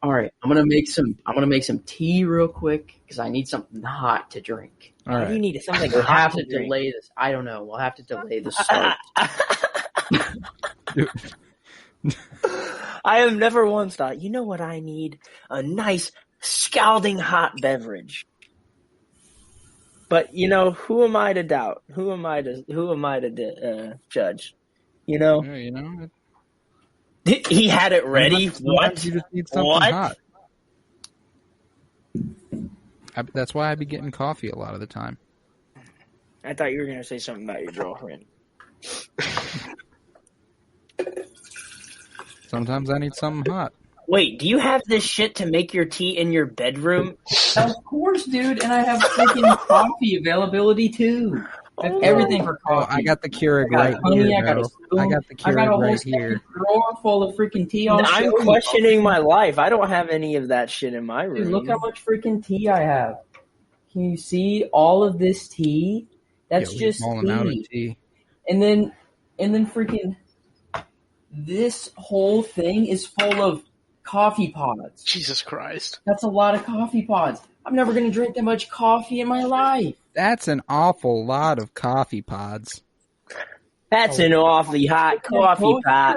All right, I'm gonna make some tea real quick because I need something hot to drink. All right. You need something We'll hot have to to drink. delay this. I don't know. We'll have to delay the start. I have never once thought, you know what I need? A nice, scalding hot beverage. But, who am I to doubt? Who am I to judge? Yeah, you know, He had it ready. sometimes you just need something What? hot. That's why I be getting coffee a lot of the time. I thought you were going to say something about your girlfriend. Sometimes I need something hot. Wait, do you have this shit to make your tea in your bedroom? Of course, dude, and I have freaking coffee availability too. I have everything for coffee. I got the Keurig I right got honey, here, I got bro. a spoon. I got the I got a Keurig whole right here. drawer full of freaking tea. I'm questioning my life. I don't have any of that shit in my room. Dude, look how much freaking tea I have. Can you see all of this tea? That's just falling out of tea. And then freaking this whole thing is full of coffee pods. Jesus Christ. That's a lot of coffee pods. I'm never going to drink that much coffee in my life. That's an awful lot of coffee pods. That's an awfully hot coffee pot.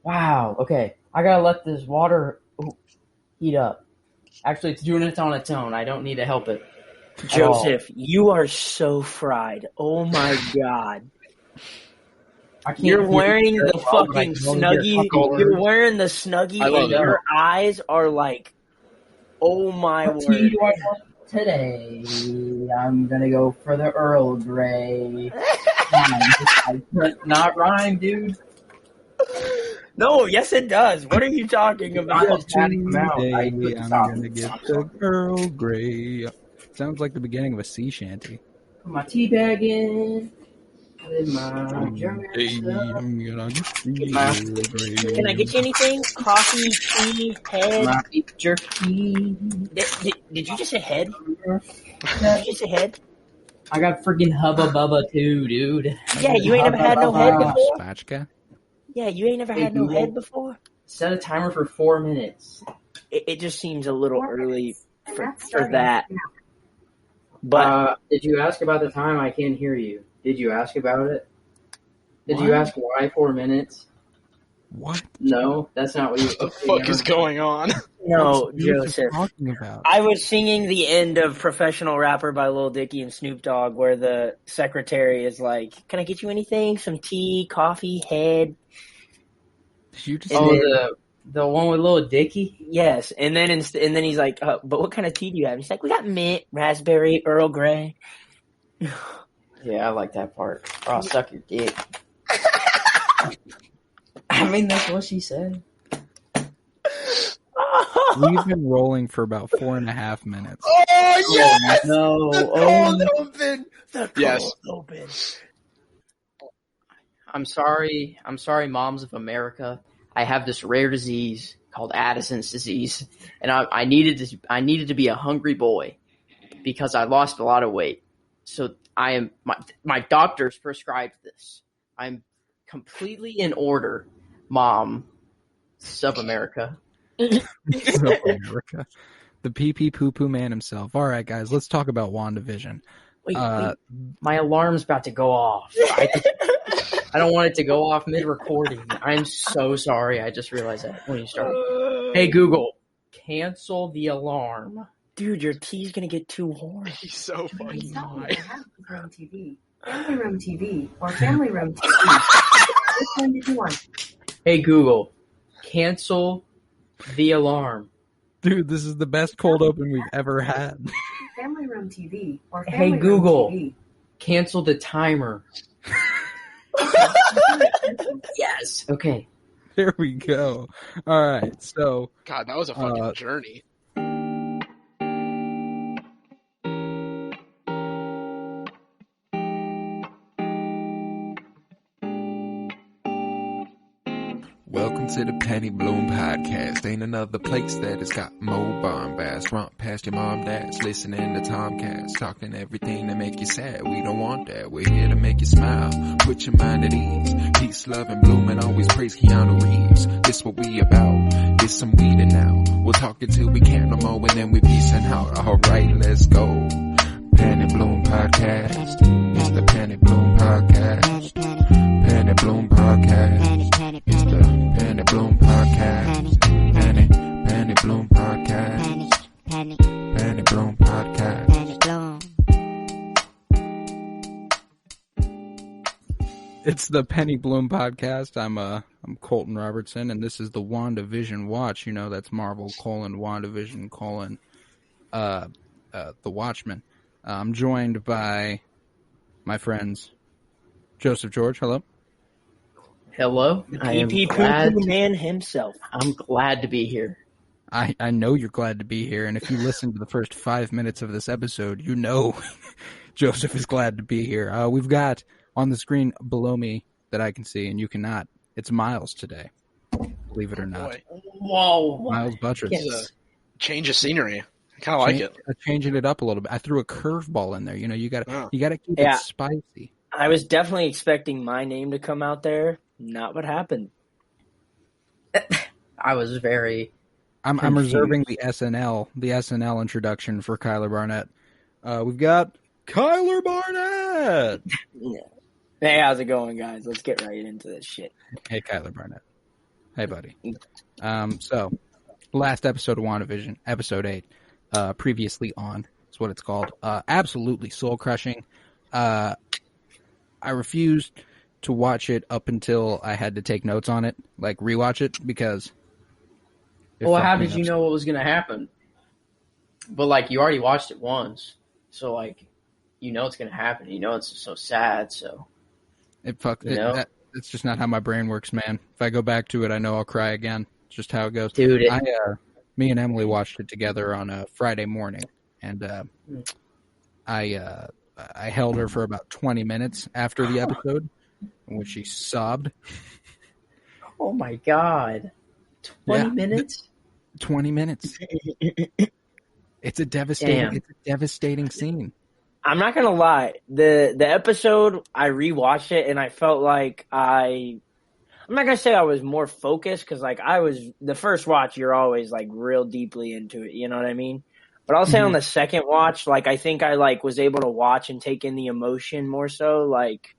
Wow. Okay. I got to let this water heat up. Actually, it's doing it on its own. I don't need to help it. Joseph, you are so fried. Oh my God. You're wearing the fucking Snuggie. You're wearing the Snuggie and your eyes are like, oh my word. Tea do I want today? I'm going to go for the Earl Grey. I could not rhyme, dude. No, yes it does. What are you talking about? Today I'm going to get the Earl Grey. Sounds like the beginning of a sea shanty. Put my tea bag in. With my I'm gonna get the Earl Grey. Can I get you anything? Coffee, tea, head? my beef jerky. Did you just say head? Did you just say head? I got freaking Hubba Bubba too, dude. Yeah, you ain't never had no head before? Spatchka? Yeah, you ain't never had no head before? Set a timer for 4 minutes. It just seems a little early for that. But did you ask about the time? I can't hear you. Did you ask about it? Did you ask why 4 minutes? What? No, that's not what you. What the fuck is going on? no, What's Joseph Joseph. talking about? I was singing the end of Professional Rapper by Lil Dicky and Snoop Dogg where the secretary is like, can I get you anything? Some tea, coffee, head? Did you just the one with Lil Dicky? Yes, and then he's like, but what kind of tea do you have? He's like, we got mint, raspberry, Earl Grey. Yeah, I like that part. Or I'll suck your dick. I mean, that's what she said. We've been rolling for about 4.5 minutes. Oh, yes! No. The cold open! The Yes. open. I'm sorry, moms of America. I have this rare disease called Addison's disease, and I needed to be a hungry boy because I lost a lot of weight. So my doctors prescribed this. I'm completely in order, Mom of America. America. The pee-pee poo-poo man himself. All right, guys, let's talk about WandaVision. Wait, my alarm's about to go off. I don't want it to go off mid-recording. I'm so sorry. I just realized that when you started. Hey, Google, cancel the alarm. Dude, your tea's gonna get too warm. He's so fucking high. Room TV, family room TV, or family room TV. Which one did you want? Hey, Google, cancel the alarm. Dude, this is the best cold open we've ever had. Family room TV, or Hey, family Google, room TV. cancel the timer. Yes. Okay. There we go. All right, so God, that was a fucking journey. welcome to the Penny Bloom Podcast. Ain't another place that has got more bombast. Romp past your mom, dads, listening to Tomcats. Talking everything that make you sad. We don't want that. We're here to make you smile. Put your mind at ease. Peace, love, and bloom, and always praise Keanu Reeves. This what we about. This some weeding now. We'll talk until we can't no more, and then we peacing out. Alright, let's go. Penny Bloom Podcast. It's the Penny Bloom Podcast. Penny Bloom Podcast. It's the Penny Bloom Podcast. Penny Bloom Podcast. Penny Bloom Podcast. It's the Penny Bloom Podcast. I'm Colton Robertson, and this is the WandaVision Watch. You know, that's Marvel : WandaVision : The Watchmen. I'm joined by my friends Joseph George. Hello. Hello. I am glad. Man himself. I'm glad to be here. I know you're glad to be here, and if you listen to the first 5 minutes of this episode, you know Joseph is glad to be here. We've got on the screen below me that I can see, and you cannot. It's Miles today, believe it or not. Whoa. Miles Buttress. Yes. Change of scenery. I kind of like it. Changing it up a little bit. I threw a curveball in there. You know, you got to keep it spicy. I was definitely expecting my name to come out there. Not what happened. I was very. I'm reserving the SNL introduction for Kyler Barnett. We've got Kyler Barnett. Hey, how's it going, guys? Let's get right into this shit. Hey, Kyler Barnett. Hey, buddy. So, last episode of WandaVision, episode 8, previously on, is what it's called. Absolutely soul-crushing. I refused to watch it up until I had to take notes on it, like rewatch it, because... Well, how did you know what was going to happen? But, like, you already watched it once, so, like, you know it's going to happen. You know it's so sad, so... That's just not how my brain works, man. If I go back to it, I know I'll cry again. It's just how it goes. Dude, me and Emily watched it together on a Friday morning, and I held her for about 20 minutes after the episode, in which she sobbed. Oh my god. 20 minutes? 20 minutes. It's a devastating scene. I'm not gonna lie. The episode, I rewatched it and I felt like I'm not gonna say I was more focused, because like the first watch, you're always like real deeply into it. You know what I mean? But I'll say on the second watch, like I think I like was able to watch and take in the emotion more so. Like,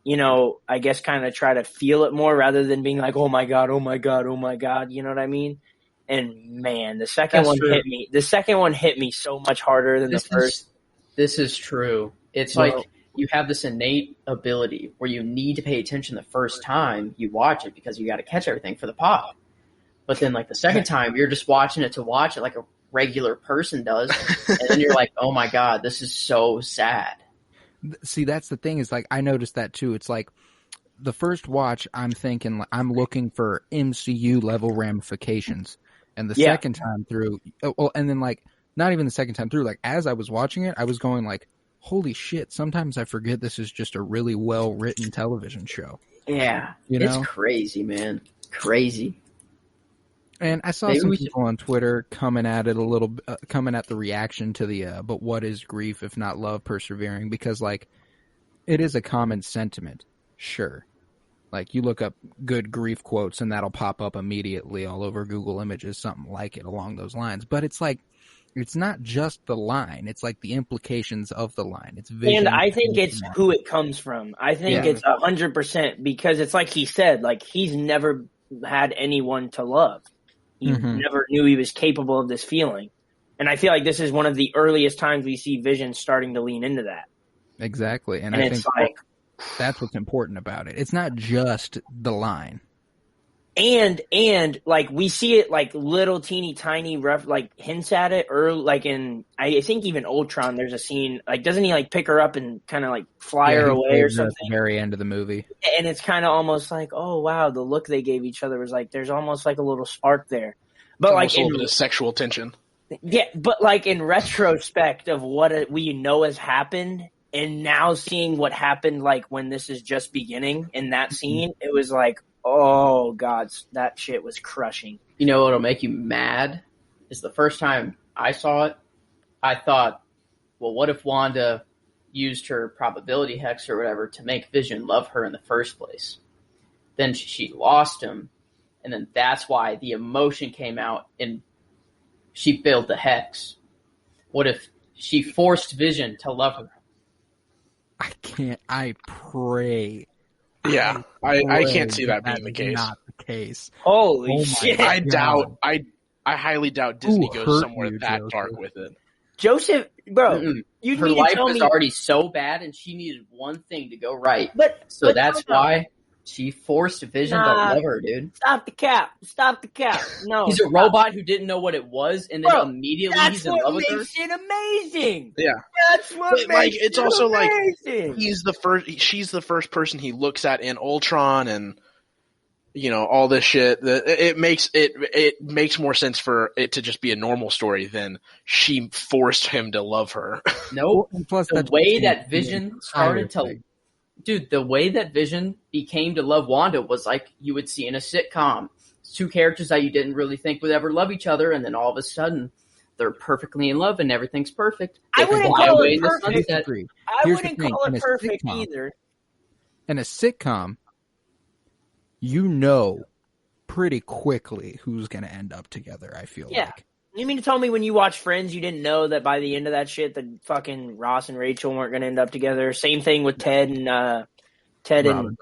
you know, I guess kind of try to feel it more rather than being like, oh my god, oh my god, oh my god. You know what I mean? And man, the second one hit me. The second one hit me so much harder than the first. This is true. It's like you have this innate ability where you need to pay attention the first time you watch it because you got to catch everything for the pop. But then, like, the second time, you're just watching it to watch it like a regular person does. And then you're like, oh, my God, this is so sad. See, that's the thing is, like, I noticed that, too. It's like the first watch, I'm thinking, I'm looking for MCU-level ramifications. And the second time through, and then, like, not even the second time through, like, as I was watching it, I was going like, holy shit, sometimes I forget this is just a really well-written television show. Yeah, it's crazy, man. Crazy. And I saw some people on Twitter coming at it a little, coming at the reaction to the, but what is grief if not love persevering? Because, like, it is a common sentiment, sure. Like, you look up good grief quotes and that'll pop up immediately all over Google Images, something like it along those lines. But it's like, it's not just the line. It's like the implications of the line. It's vision. And I think it's who it comes from. I think it's 100%, because it's like he said, like, he's never had anyone to love. He never knew he was capable of this feeling. And I feel like this is one of the earliest times we see Vision starting to lean into that. Exactly. And I think that's what's important about it. It's not just the line. And like we see it like little teeny tiny like hints at it, or like in I think even Ultron there's a scene like doesn't he like pick her up and kind of like fly her away or something at the very end of the movie, and it's kind of almost like, oh wow, the look they gave each other was like there's almost like a little spark there, but it's like a little bit of sexual tension. Yeah, but like in retrospect of what we know has happened, and now seeing what happened like when this is just beginning in that scene, it was like, Oh, God, that shit was crushing. You know what'll make you mad? Is the first time I saw it, I thought, well, what if Wanda used her probability hex or whatever to make Vision love her in the first place? Then she lost him, and then that's why the emotion came out and she failed the hex. What if she forced Vision to love her? I pray. Yeah, I can't see that being the case. Not the case. Holy shit! I highly doubt Disney goes somewhere that Joseph. dark with it. Joseph, bro, her life was already so bad, and she needed one thing to go right. But that's why she forced Vision to love her, dude. Stop the cap! No, he's a robot who didn't know what it was, and then immediately he's in love with her. That's what makes it amazing. Yeah, that's what makes it's it also amazing. She's the first person he looks at in Ultron, and all this shit. It makes more sense for it to just be a normal story than she forced him to love her. Nope. Plus, the way that Vision started to. Dude, the way that Vision became to love Wanda was like you would see in a sitcom. It's two characters that you didn't really think would ever love each other, and then all of a sudden, they're perfectly in love and everything's perfect. I wouldn't call it perfect. I wouldn't call it perfect either. In a sitcom, you know pretty quickly who's going to end up together, I feel like. You mean to tell me when you watch Friends, you didn't know that by the end of that shit, that fucking Ross and Rachel weren't going to end up together? Same thing with Ted and Robin.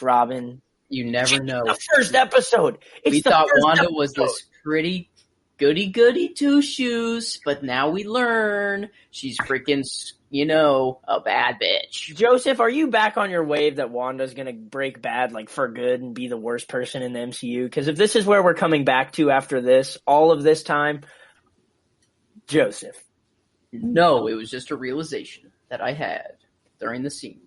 Robin. You never know. The first episode. We thought Wanda was this pretty goody two shoes, but now we learn she's freaking, a bad bitch. Joseph, are you back on your wave that Wanda's going to break bad, like, for good and be the worst person in the MCU? Because if this is where we're coming back to after this, all of this time, Joseph. No, it was just a realization that I had during the scene.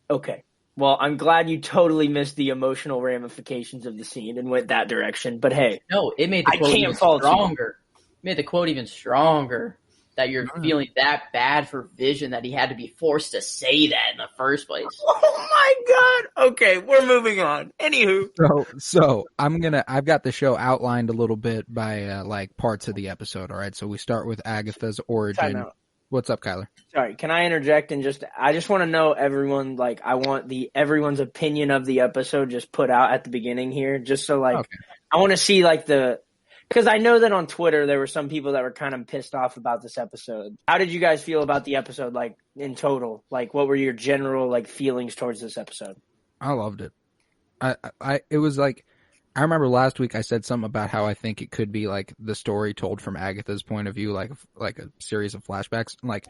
Okay. Well, I'm glad you totally missed the emotional ramifications of the scene and went that direction. But hey. No, it made the quote even stronger. It made the quote even stronger. That you're feeling that bad for Vision that he had to be forced to say that in the first place. Oh my God. Okay, we're moving on. Anywho. So I've got the show outlined a little bit by parts of the episode. All right. So we start with Agatha's origin. What's up, Kyler? Sorry. Can I interject and I just want to know everyone, I want everyone's opinion of the episode just put out at the beginning here. Just so I want to see because I know that on Twitter there were some people that were kind of pissed off about this episode. How did you guys feel about the episode, in total? What were your general feelings towards this episode? I loved it. It was I remember last week I said something about how I think it could be the story told from Agatha's point of view, like a series of flashbacks. I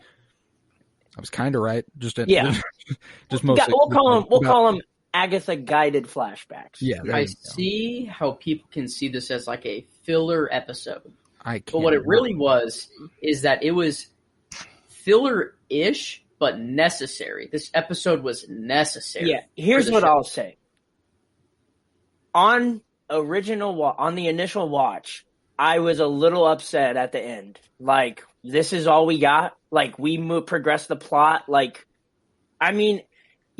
was kind of right. Just mostly. We'll call them Agatha guided flashbacks. Yeah, I see how people can see this as a filler episode. But what it really is that it was filler-ish, but necessary. This episode was necessary. Yeah, here's what I'll say. On the initial watch, I was a little upset at the end. This is all we got. We progressed the plot.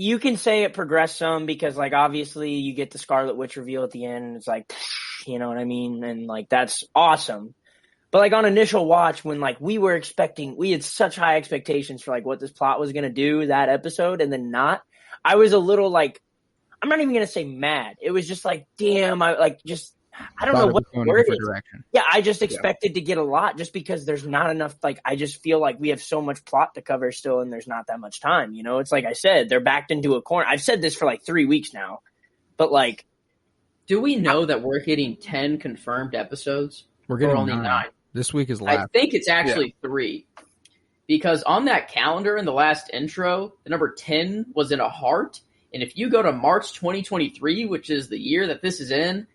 You can say it progressed some because, obviously you get the Scarlet Witch reveal at the end. And it's you know what I mean? And, that's awesome. But, on initial watch, when, we had such high expectations for, what this plot was going to do that episode and then not, I was a little, I'm not even going to say mad. It was just damn, I don't know what the word is. Direction. Yeah, I just expected to get a lot just because there's not enough. I just feel like we have so much plot to cover still, and there's not that much time. It's like I said, they're backed into a corner. I've said this for 3 weeks now, but do we know that we're getting 10 confirmed episodes? We're getting only 9. This week is last. I think it's actually 3 because on that calendar in the last intro, the number 10 was in a heart, and if you go to March 2023, which is the year that this is in.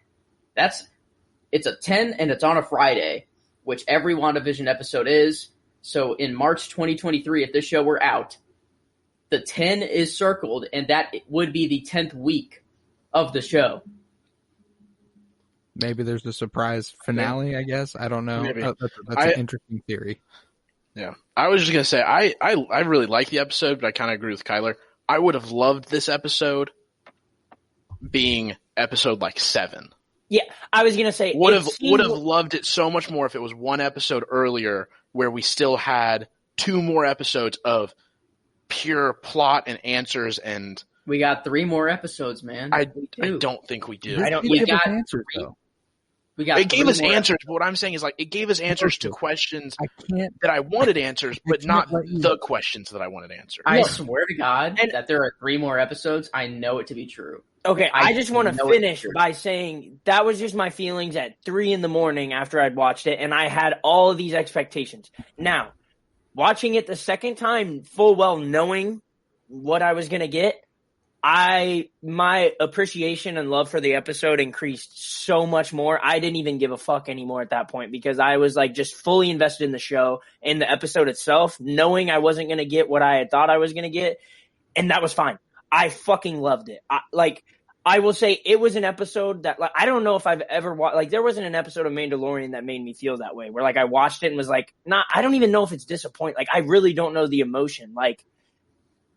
It's a 10 and it's on a Friday, which every WandaVision episode is. So in March 2023, if this show were out, the 10 is circled, and that would be the 10th week of the show. Maybe there's a surprise finale, I guess. I don't know. That's an interesting theory. Yeah. I was just going to say, I really like the episode, but I kind of agree with Kyler. I would have loved this episode being episode like 7. Yeah, I was gonna say would have loved it so much more if it was one episode earlier, where we still had 2 more episodes of pure plot and answers. And we got 3 more episodes, man. I don't think we do. We got answers though. It gave us answers, but what I'm saying is like it gave us answers to questions that I wanted answers, but not the questions that I wanted answered. I swear to God that there are 3 more episodes. I know it to be true. Okay, I just want to finish by saying that was just my feelings at 3 a.m. after I'd watched it, and I had all of these expectations. Now, watching it the second time, full well knowing what I was going to get, my appreciation and love for the episode increased so much more. I didn't even give a fuck anymore at that point because I was like just fully invested in the show and the episode itself, knowing I wasn't going to get what I had thought I was going to get, and that was fine. I fucking loved it. I will say it was an episode that, like, I don't know if I've ever watched, like, there wasn't an episode of Mandalorian that made me feel that way, where, like, I watched it and was like, I don't even know if it's disappointing. Like, I really don't know the emotion. Like,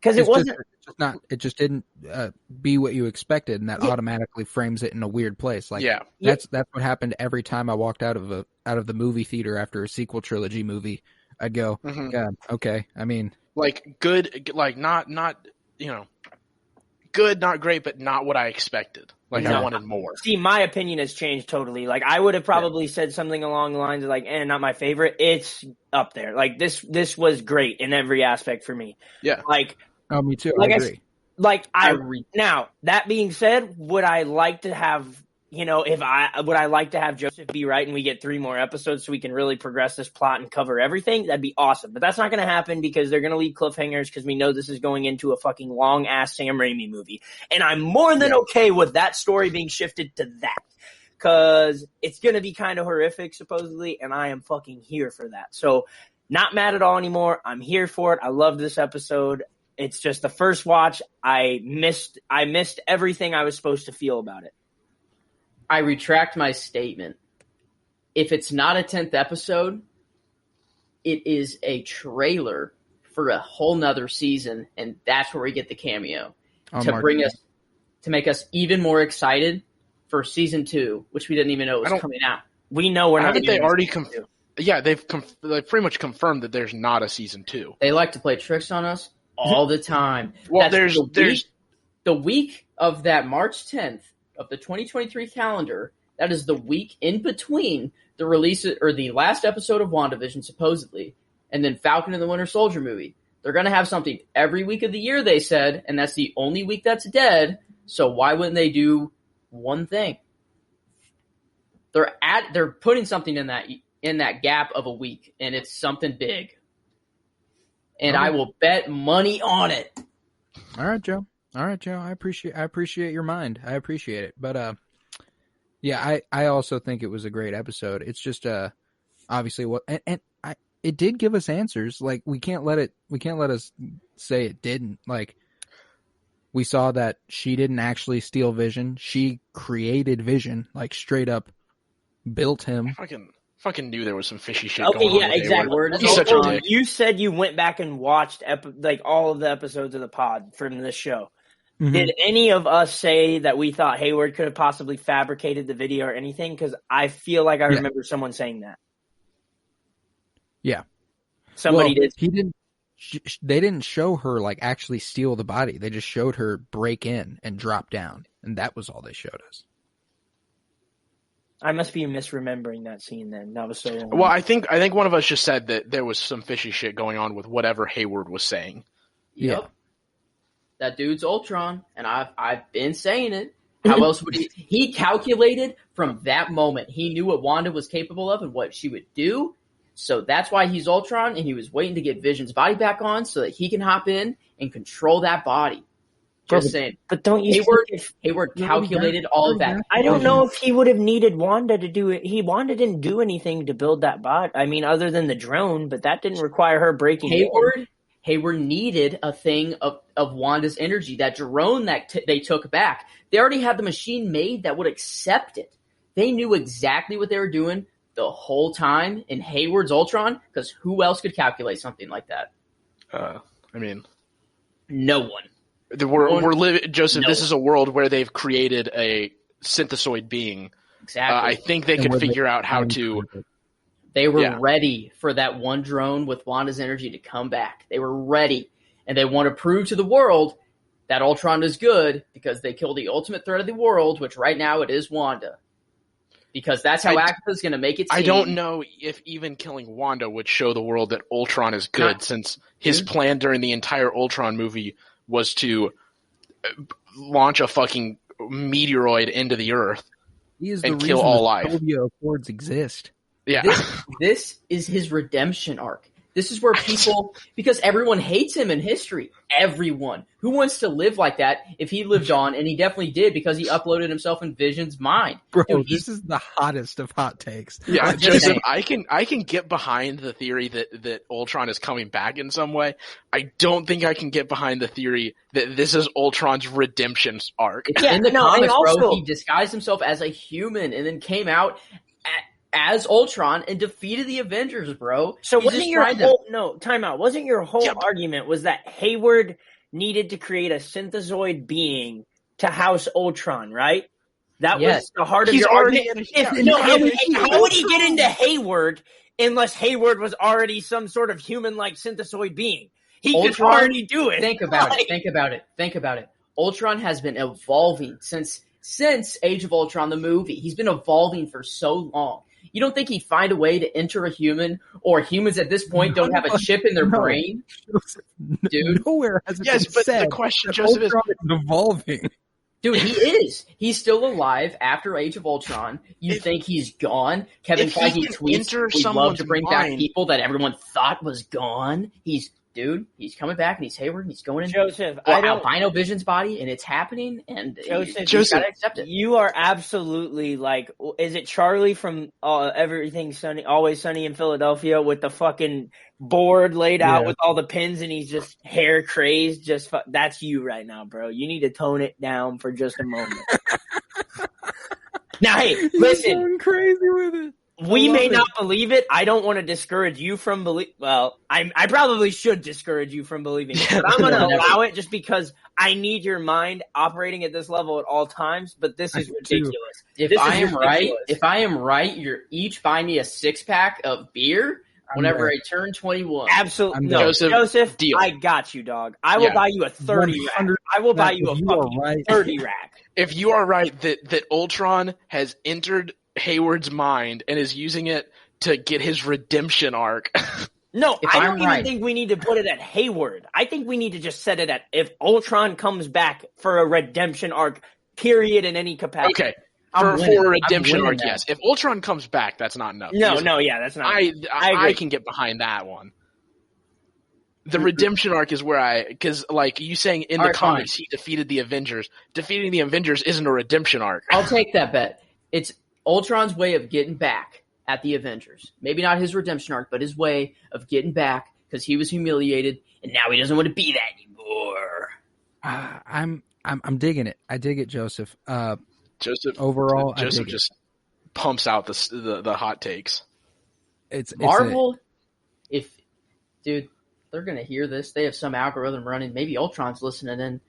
because it just didn't be what you expected, and that automatically frames it in a weird place. Like, that's what happened every time I walked out of the movie theater after a sequel trilogy movie. I'd go, God, okay. I mean, like, good, like, not, good, not great, but not what I expected. Like, I wanted more. See, my opinion has changed totally. Like, I would have probably said something along the lines of, like, not my favorite. It's up there. Like, this was great in every aspect for me. Yeah. Like, oh, me too. Like I agree. Now, that being said, would I like to have, would I like to have Joseph be right and we get 3 more episodes so we can really progress this plot and cover everything? That'd be awesome. But that's not going to happen because they're going to leave cliffhangers because we know this is going into a fucking long-ass Sam Raimi movie. And I'm more than okay with that story being shifted to that because it's going to be kind of horrific, supposedly, and I am fucking here for that. So, not mad at all anymore. I'm here for it. I loved this episode. It's just the first watch. I missed everything I was supposed to feel about it. I retract my statement. If it's not a 10th episode, it is a trailer for a whole nother season, and that's where we get the cameo to make us even more excited for season 2, which we didn't even know was coming out. We know we're not. Haven't they already Yeah, they've pretty much confirmed that there's not a season 2. They like to play tricks on us all the time. Well, there's the week of that March 10th. Of the 2023 calendar, that is the week in between the release or the last episode of WandaVision, supposedly, and then Falcon and the Winter Soldier movie. They're going to have something every week of the year, they said, and that's the only week that's dead. So why wouldn't they do one thing? They're putting something in that gap of a week, and it's something big. And I will bet money on it. All right, Joe. I appreciate your mind. I appreciate it. But I also think it was a great episode. It's just obviously it did give us answers. Like we can't let us say it didn't. Like we saw that she didn't actually steal Vision. She created Vision, like straight up built him. Fucking knew there was some fishy shit going on. Okay, yeah, exactly. You said you went back and watched all of the episodes of the pod from this show. Mm-hmm. Did any of us say that we thought Hayward could have possibly fabricated the video or anything? Because I feel like I remember someone saying that. Yeah. Somebody did. He didn't. They didn't show her like actually steal the body. They just showed her break in and drop down, and that was all they showed us. I must be misremembering that scene then. That was so long. Well, I think one of us just said that there was some fishy shit going on with whatever Hayward was saying. Yep. Yeah. That dude's Ultron, and I've been saying it. How else would he calculated from that moment. He knew what Wanda was capable of and what she would do. So that's why he's Ultron, and he was waiting to get Vision's body back on so that he can hop in and control that body. Just saying. But don't you Hayward calculated all of that. I don't know if he would have needed Wanda to do it. Wanda didn't do anything to build that bot. I mean, other than the drone, but that didn't require her breaking in. Hayward needed a thing of Wanda's energy, that drone that they took back. They already had the machine made that would accept it. They knew exactly what they were doing the whole time in Hayward's Ultron, because who else could calculate something like that? No one. We're living, Joseph. No. This is a world where they've created a synthesoid being. Exactly. I think they could figure out how to. They were ready for that one drone with Wanda's energy to come back. They were ready, and they want to prove to the world that Ultron is good because they killed the ultimate threat of the world, which right now it is Wanda. Because that's how Agatha's going to make it seem. I don't know if even killing Wanda would show the world that Ultron is good, since his plan during the entire Ultron movie was to launch a fucking meteoroid into the Earth and kill all life. Utopia Accords exist. Yeah, this is his redemption arc. This is where people, because everyone hates him in history. Everyone. Who wants to live like that if he lived on, and he definitely did because he uploaded himself in Vision's mind. Bro, this is the hottest of hot takes. Yeah, Joseph, I can get behind the theory that Ultron is coming back in some way. I don't think I can get behind the theory that this is Ultron's redemption arc. Yeah, in the comics, bro, he disguised himself as a human and then came out as Ultron and defeated the Avengers, bro. So wasn't your whole time out? Wasn't your whole argument was that Hayward needed to create a synthesoid being to house Ultron, right? That was the heart of your argument. How would he get into Hayward unless Hayward was already some sort of human-like synthesoid being? He could already do it. Think about it. Ultron has been evolving since Age of Ultron, the movie. He's been evolving for so long. You don't think he'd find a way to enter a human, or humans at this point don't have a chip in their brain? Dude. Nowhere has it been said the question, Joseph, is evolving. Dude, he is. He's still alive after Age of Ultron. You think he's gone? Kevin Feige tweets, we'd love to bring back people that everyone thought was gone. He's coming back, and he's Hayward, and he's going in Joseph, albino Vision's body, and it's happening, and Joseph, you gotta accept it. You are absolutely like, is it Charlie from Everything Sunny, Always Sunny in Philadelphia with the fucking board laid out with all the pins, and he's just hair crazed? That's you right now, bro. You need to tone it down for just a moment. Now, hey, listen. You're going crazy with it. We may not believe it. I don't want to discourage you from well, I probably should discourage you from believing it, but I'm going to allow it just because I need your mind operating at this level at all times, but this is ridiculous. If I am right, you're each buy me a 6-pack of beer whenever I turn 21. Absolutely. No, Joseph, deal. I got you, dog. I will buy you a 30 rack. I will buy you a fucking 30 rack. If you are right that Ultron has entered Hayward's mind and is using it to get his redemption arc. No, I don't even think we need to put it at Hayward. I think we need to just set it at if Ultron comes back for a redemption arc, period, in any capacity. Okay. For a redemption arc, yes. If Ultron comes back, that's not enough. No, that's not enough. I can get behind that one. The redemption arc is where because like you saying in the comics, he defeated the Avengers. Defeating the Avengers isn't a redemption arc. I'll take that bet. It's Ultron's way of getting back at the Avengers. Maybe not his redemption arc, but his way of getting back because he was humiliated and now he doesn't want to be that anymore. I'm digging it. I dig it, Joseph. Joseph Just pumps out the hot takes. It's Marvel. Dude, they're gonna hear this. They have some algorithm running. Maybe Ultron's listening in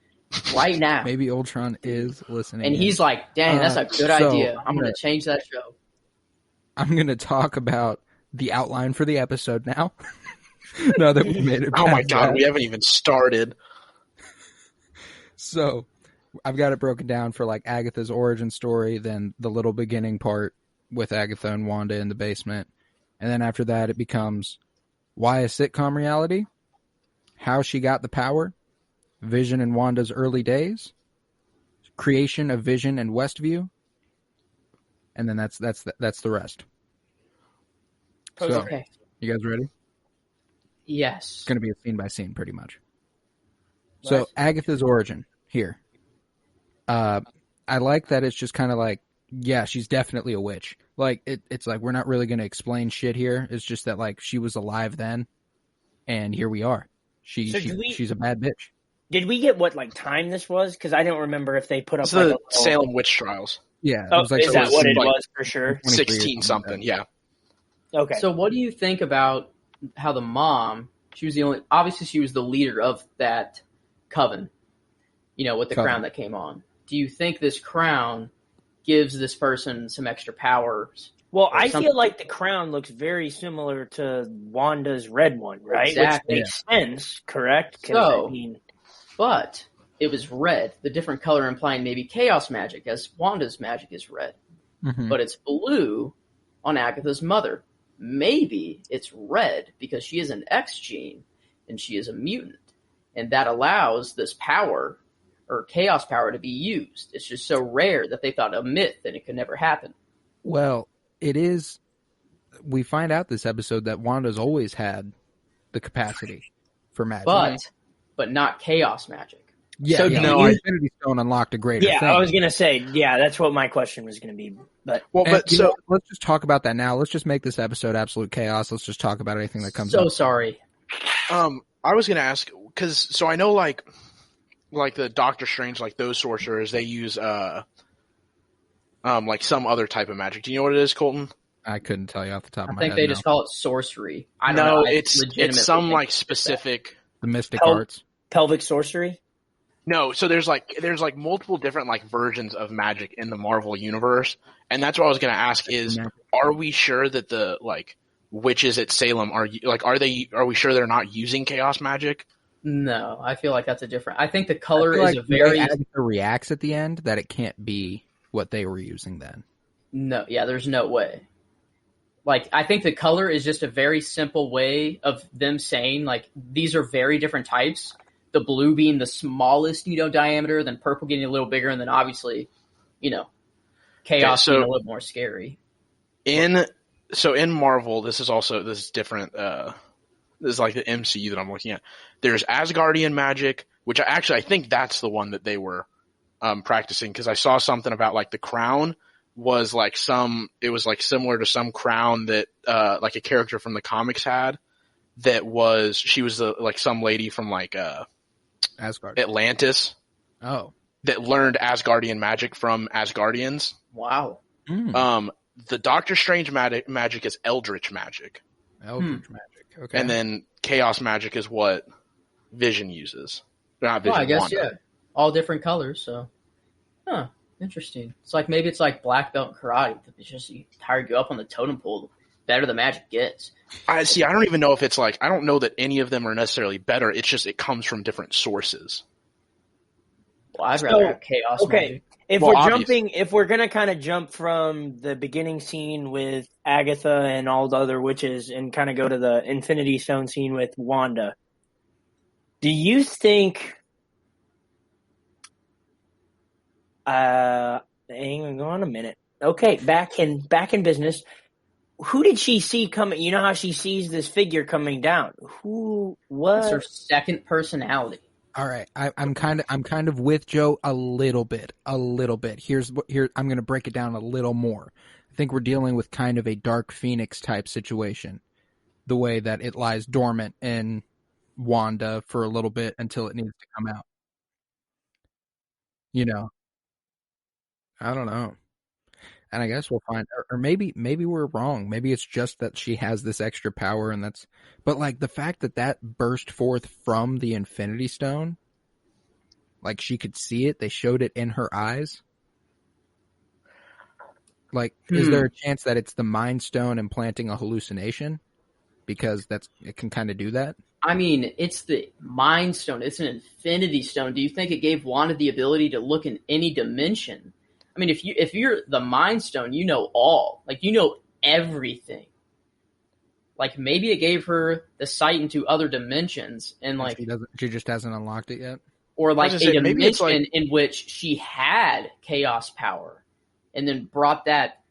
right now. Maybe Ultron is listening. And he's like, dang, that's a good idea. I'm going to change that show. I'm going to talk about the outline for the episode now. Now that we made it. Oh my God, we haven't even started. So I've got it broken down for like Agatha's origin story, then the little beginning part with Agatha and Wanda in the basement. And then after that, it becomes why a sitcom reality, how she got the power, Vision and Wanda's early days, creation of Vision and Westview, and then that's the rest. So, okay. You guys ready? Yes. It's going to be a scene by scene, pretty much. So Agatha's origin here. I like that it's just kind of like, yeah, she's definitely a witch. Like it's like we're not really going to explain shit here. It's just that like she was alive then, and here we are. She's a bad bitch. Did we get what like time this was? Because I don't remember if they put up the Salem witch trials. Yeah, it was like, is that what it was for sure? 16 something, yeah. Okay. So what do you think about how the mom? She was obviously she was the leader of that coven. With the crown that came on. Do you think this crown gives this person some extra powers. Well, I feel like the crown looks very similar to Wanda's red one, right? Exactly. Which makes sense, correct? So, but it was red, the different color implying maybe chaos magic, as Wanda's magic is red. Mm-hmm. But it's blue on Agatha's mother. Maybe it's red because she is an X gene and she is a mutant. And that allows this power, or chaos power, to be used. It's just so rare that they thought a myth and it could never happen. Well, it is. We find out this episode that Wanda's always had the capacity for magic, but not chaos magic. Yeah, so the Infinity Stone unlocked a greater thing. I was gonna say, that's what my question was gonna be. But let's just talk about that now. Let's just make this episode absolute chaos. Let's just talk about anything that comes up. So sorry. I was gonna ask so I know like the Doctor Strange, like those sorcerers, they use like some other type of magic. Do you know what it is, Colton? I couldn't tell you off the top of my head. I think they just call it sorcery. I don't know. It's some like specific the mystic arts, pelvic sorcery. No, so there's like multiple different like versions of magic in the Marvel universe, and that's what I was going to ask is, are we sure that the like witches at Salem are we sure they're not using chaos magic? No, I feel like that's a different. I think the color is like a very Agatha reacts at the end that it can't be what they were using then. No, yeah, there's no way. Like, I think the color is just a very simple way of them saying, like, these are very different types. The blue being the smallest, diameter, then purple getting a little bigger, and then obviously, chaos being a little more scary. In Marvel, this is different. This is like the MCU that I'm looking at. There's Asgardian magic, which I think that's the one that they were practicing, because I saw something about like the crown was like it was like similar to some crown that like a character from the comics had. She was like some lady from like Asgard, Atlantis. Oh, that learned Asgardian magic from Asgardians. Wow. The Doctor Strange magic is Eldritch magic. Eldritch magic. Okay. And then chaos magic is what Vision uses. Not Vision. I guess Wanda. all different colors. So, interesting. It's like maybe it's like black belt in karate. It's just you higher you up on the totem pole, the better the magic gets. I don't even know if it's like, I don't know that any of them are necessarily better. It's just it comes from different sources. Well, I'd rather have chaos magic. If we're gonna kind of jump from the beginning scene with Agatha and all the other witches and kind of go to the Infinity Stone scene with Wanda, do you think? Hang on a minute. Okay, back in business. Who did she see coming? You know how she sees this figure coming down. Who was her second personality? All right, I'm kind of with Joe a little bit. Here I'm going to break it down a little more. I think we're dealing with kind of a Dark Phoenix type situation, the way that it lies dormant in Wanda for a little bit until it needs to come out. I don't know. And I guess we'll find, or maybe we're wrong. Maybe it's just that she has this extra power, and but like the fact that burst forth from the Infinity Stone, like she could see it, they showed it in her eyes. Like, is there a chance that it's the Mind Stone implanting a hallucination? Because it can kind of do that. I mean, it's the Mind Stone. It's an Infinity Stone. Do you think it gave Wanda the ability to look in any dimension? I mean, if you're the Mind Stone, you know all. Like, you know everything. Like, maybe it gave her the sight into other dimensions, and like she just hasn't unlocked it yet. Or like a dimension in which she had chaos power, and then brought that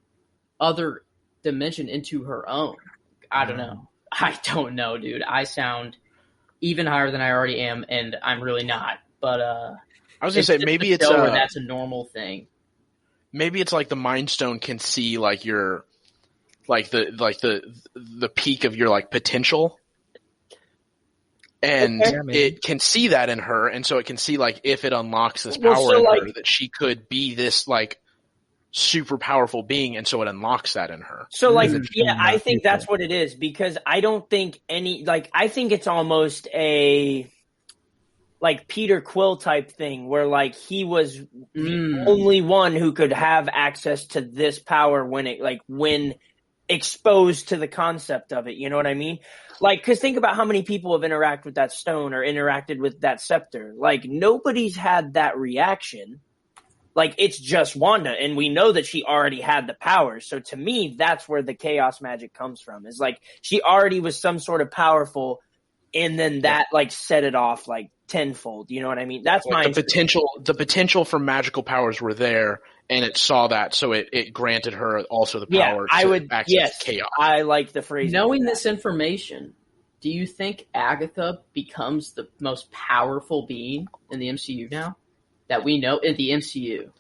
other dimension into her own. I don't know. I don't know, dude. I sound even higher than I already am, and I'm really not. But I was gonna say maybe it's that's a normal thing. Maybe it's like the Mind Stone can see like your, like the peak of your like potential, and it can see that in her, and so it can see like if it unlocks this power in her that she could be this like super powerful being, and so it unlocks that in her. So like, I think that's what it is, because I don't think I think it's almost like Peter Quill type thing where like he was the only one who could have access to this power when exposed to the concept of it. You know what I mean? Like, cause think about how many people have interacted with that stone or interacted with that scepter. Like nobody's had that reaction. Like it's just Wanda, and we know that she already had the powers. So to me, that's where the chaos magic comes from. Is like she already was some sort of powerful, and then that like set it off like tenfold. You know what I mean? That's like the potential for magical powers were there, and it saw that, so it granted her also the power to access chaos. I like the phrase. Knowing this information, do you think Agatha becomes the most powerful being in the MCU now? That we know in the MCU.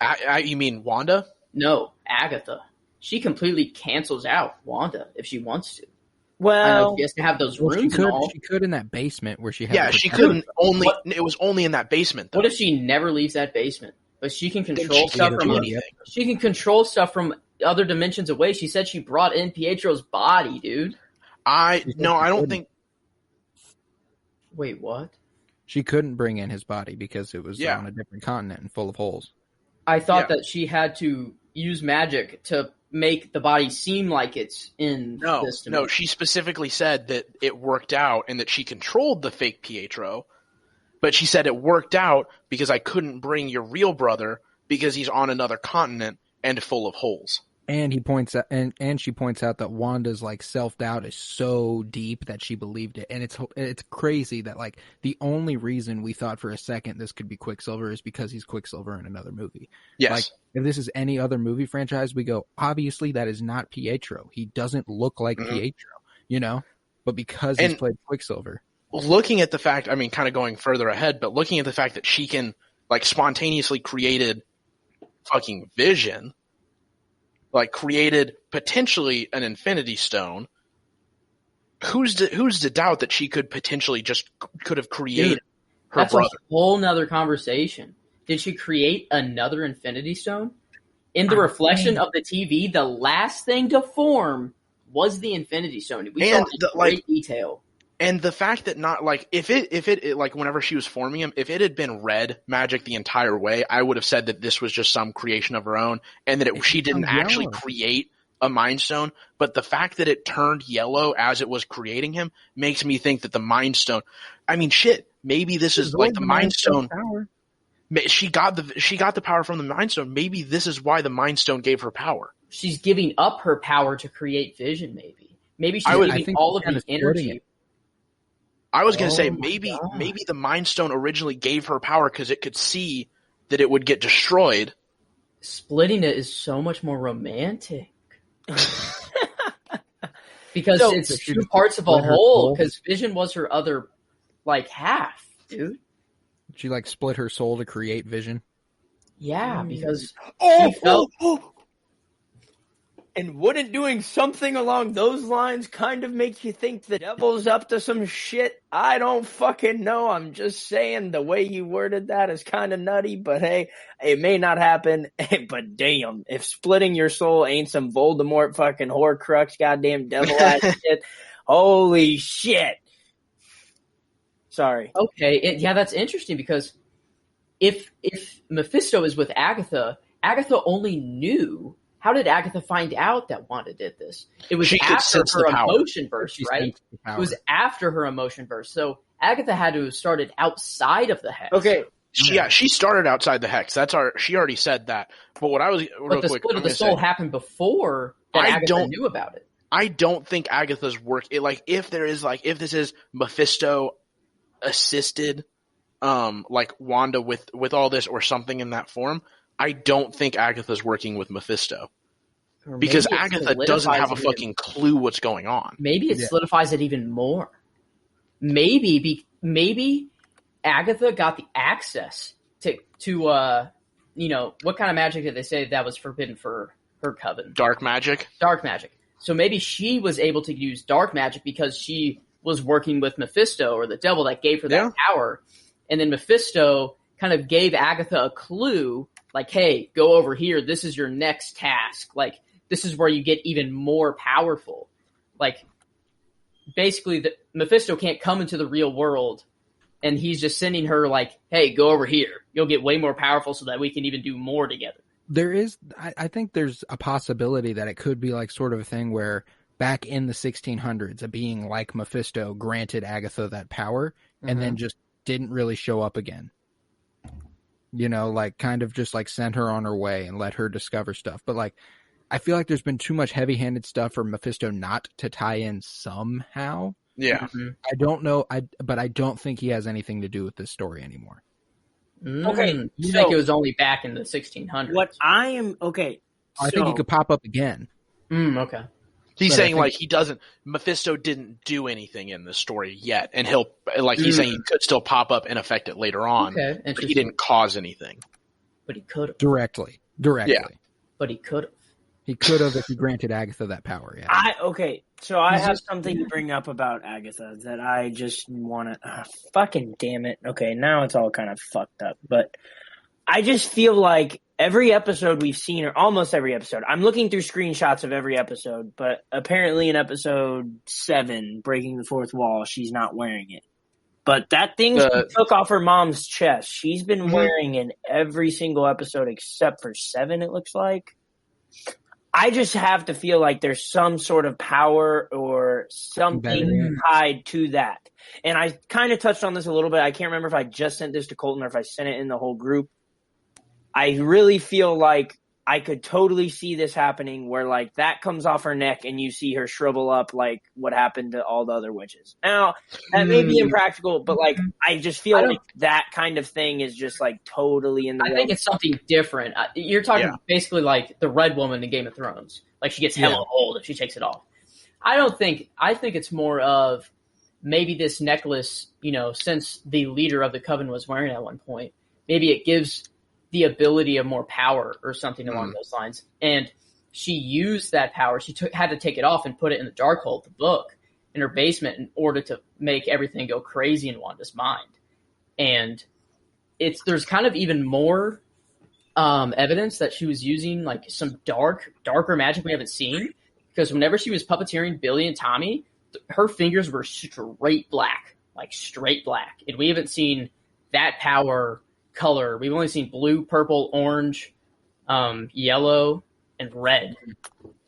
You mean Wanda? No, Agatha. She completely cancels out Wanda if she wants to. Well, I know she has to have those rooms and all. She could in that basement where she had. Yeah, she couldn't. It was only in that basement, though. What if she never leaves that basement? But she can control stuff from she can control stuff from other dimensions away. She said she brought in Pietro's body, dude. I don't think. Wait, what? She couldn't bring in his body because it was on a different continent and full of holes. I thought that she had to use magic to make the body seem like it's in this dimension. No, she specifically said that it worked out and that she controlled the fake Pietro, but she said it worked out because I couldn't bring your real brother because he's on another continent and full of holes. And he points out, and she points out that Wanda's like self-doubt is so deep that she believed it, and it's crazy that like the only reason we thought for a second this could be Quicksilver is because he's Quicksilver in another movie. Yes. Like if this is any other movie franchise, we go obviously that is not Pietro. He doesn't look like Pietro, you know. But because he's played Quicksilver, looking at the fact, I mean, kind of going further ahead, but looking at the fact that she can like spontaneously created fucking Vision. Like created potentially an Infinity Stone. Who's to doubt that she could potentially could have created her that's brother? A whole nother conversation. Did she create another Infinity Stone? In the reflection of the TV, the last thing to form was the Infinity Stone. We saw it in great detail. And the fact that not like if it like whenever she was forming him, if it had been red magic the entire way, I would have said that this was just some creation of her own and that she didn't actually create a Mind Stone. But the fact that it turned yellow as it was creating him makes me think that the Mind Stone. I mean, shit. Maybe this is like the Mind Stone. She got the power from the Mind Stone. Maybe this is why the Mind Stone gave her power. She's giving up her power to create Vision. Maybe she's giving all of the energy. I was going to say maybe the Mind Stone originally gave her power because it could see that it would get destroyed. Splitting it is so much more romantic. Because it's two parts of a whole, because Vision was her other, like, half, dude. She, like, split her soul to create Vision? Yeah, because And wouldn't doing something along those lines kind of make you think the devil's up to some shit? I don't fucking know. I'm just saying the way you worded that is kind of nutty, but hey, it may not happen. But damn, if splitting your soul ain't some Voldemort fucking Horcrux goddamn devil ass shit, holy shit. Sorry. Okay, yeah, that's interesting because if Mephisto is with Agatha, Agatha only knew. How did Agatha find out that Wanda did this? It was after her emotion burst, right? It was after her emotion burst. So Agatha had to have started outside of the hex. Okay. She started outside the hex. She already said that. But what I was the split of the soul happened before that Agatha knew about it. I don't think Agatha's work. If this is Mephisto assisted, like Wanda with all this or something in that form. I don't think Agatha's working with Mephisto because Agatha doesn't have a fucking clue what's going on. Maybe it solidifies it even more. Maybe Agatha got the access to what kind of magic did they say that was forbidden for her coven? Dark magic. Dark magic. So maybe she was able to use dark magic because she was working with Mephisto or the devil that gave her that power, and then Mephisto kind of gave Agatha a clue. Like, hey, go over here. This is your next task. Like, this is where you get even more powerful. Like, basically, Mephisto can't come into the real world and he's just sending her like, "Hey, go over here. You'll get way more powerful, so that we can even do more together." I think there's a possibility that it could be like sort of a thing where back in the 1600s, a being like Mephisto granted Agatha that power and then just didn't really show up again. You know, like kind of just like sent her on her way and let her discover stuff. But like, I feel like there's been too much heavy-handed stuff for Mephisto not to tie in somehow. Yeah. I don't know, but I don't think he has anything to do with this story anymore. Okay, you think it was only back in the 1600s? I think he could pop up again. Okay. He's saying like Mephisto didn't do anything in this story yet, and he's saying he could still pop up and affect it later on. Okay, but he didn't cause anything. But he could have. Directly. Yeah. But he could have. He could have if he granted Agatha that power, yeah. I have something to bring up about Agatha that I just want to... fucking damn it. Okay, now it's all kind of fucked up. But I just feel like every episode we've seen, or almost every episode, I'm looking through screenshots of every episode, but apparently in episode 7, Breaking the Fourth Wall, she's not wearing it. But that thing she took off her mom's chest, she's been wearing in every single episode except for 7, it looks like. I just have to feel like there's some sort of power or something tied to that. And I kind of touched on this a little bit. I can't remember if I just sent this to Colton or if I sent it in the whole group. I really feel like I could totally see this happening where like that comes off her neck and you see her shrivel up like what happened to all the other witches. Now, that may be impractical, but like I just feel like that kind of thing is just like totally in the I think it's something different. You're talking basically like the Red Woman in Game of Thrones. Like she gets hella old if she takes it off. I think it's more of maybe this necklace, you know, since the leader of the coven was wearing it at one point, maybe it gives the ability of more power or something along those lines. And she used that power. She had to take it off and put it in the Darkhold, the book, in her basement in order to make everything go crazy in Wanda's mind. And there's kind of even more evidence that she was using like some darker magic we haven't seen. Because whenever she was puppeteering Billy and Tommy, her fingers were straight black. And we haven't seen that power color. We've only seen blue, purple, orange, yellow, and red.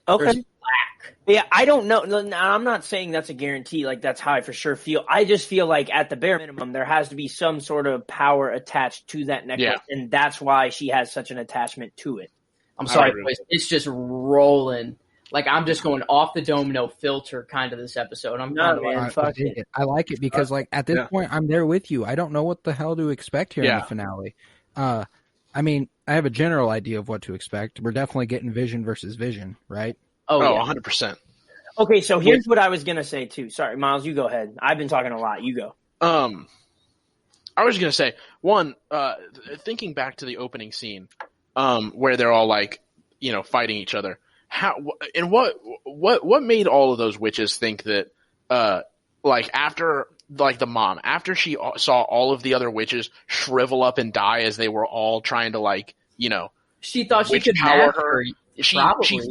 Okay. There's black. Yeah, I don't know. I'm not saying that's a guarantee. Like, that's how I for sure feel. I just feel like at the bare minimum, there has to be some sort of power attached to that necklace, and that's why she has such an attachment to it. I'm sorry, boys. It's just rolling. Like, I'm just going off the dome, no filter kind of this episode. I like it because, like, at this point, I'm there with you. I don't know what the hell to expect here in the finale. I mean, I have a general idea of what to expect. We're definitely getting Vision versus Vision, right? Oh, 100%. Okay, so here's what I was going to say, too. Sorry, Miles, you go ahead. I've been talking a lot. You go. I was going to say, one, thinking back to the opening scene where they're all, like, you know, fighting each other. What made all of those witches think that, like after the mom, after she saw all of the other witches shrivel up and die as they were all trying to like, you know, she thought she could power her. She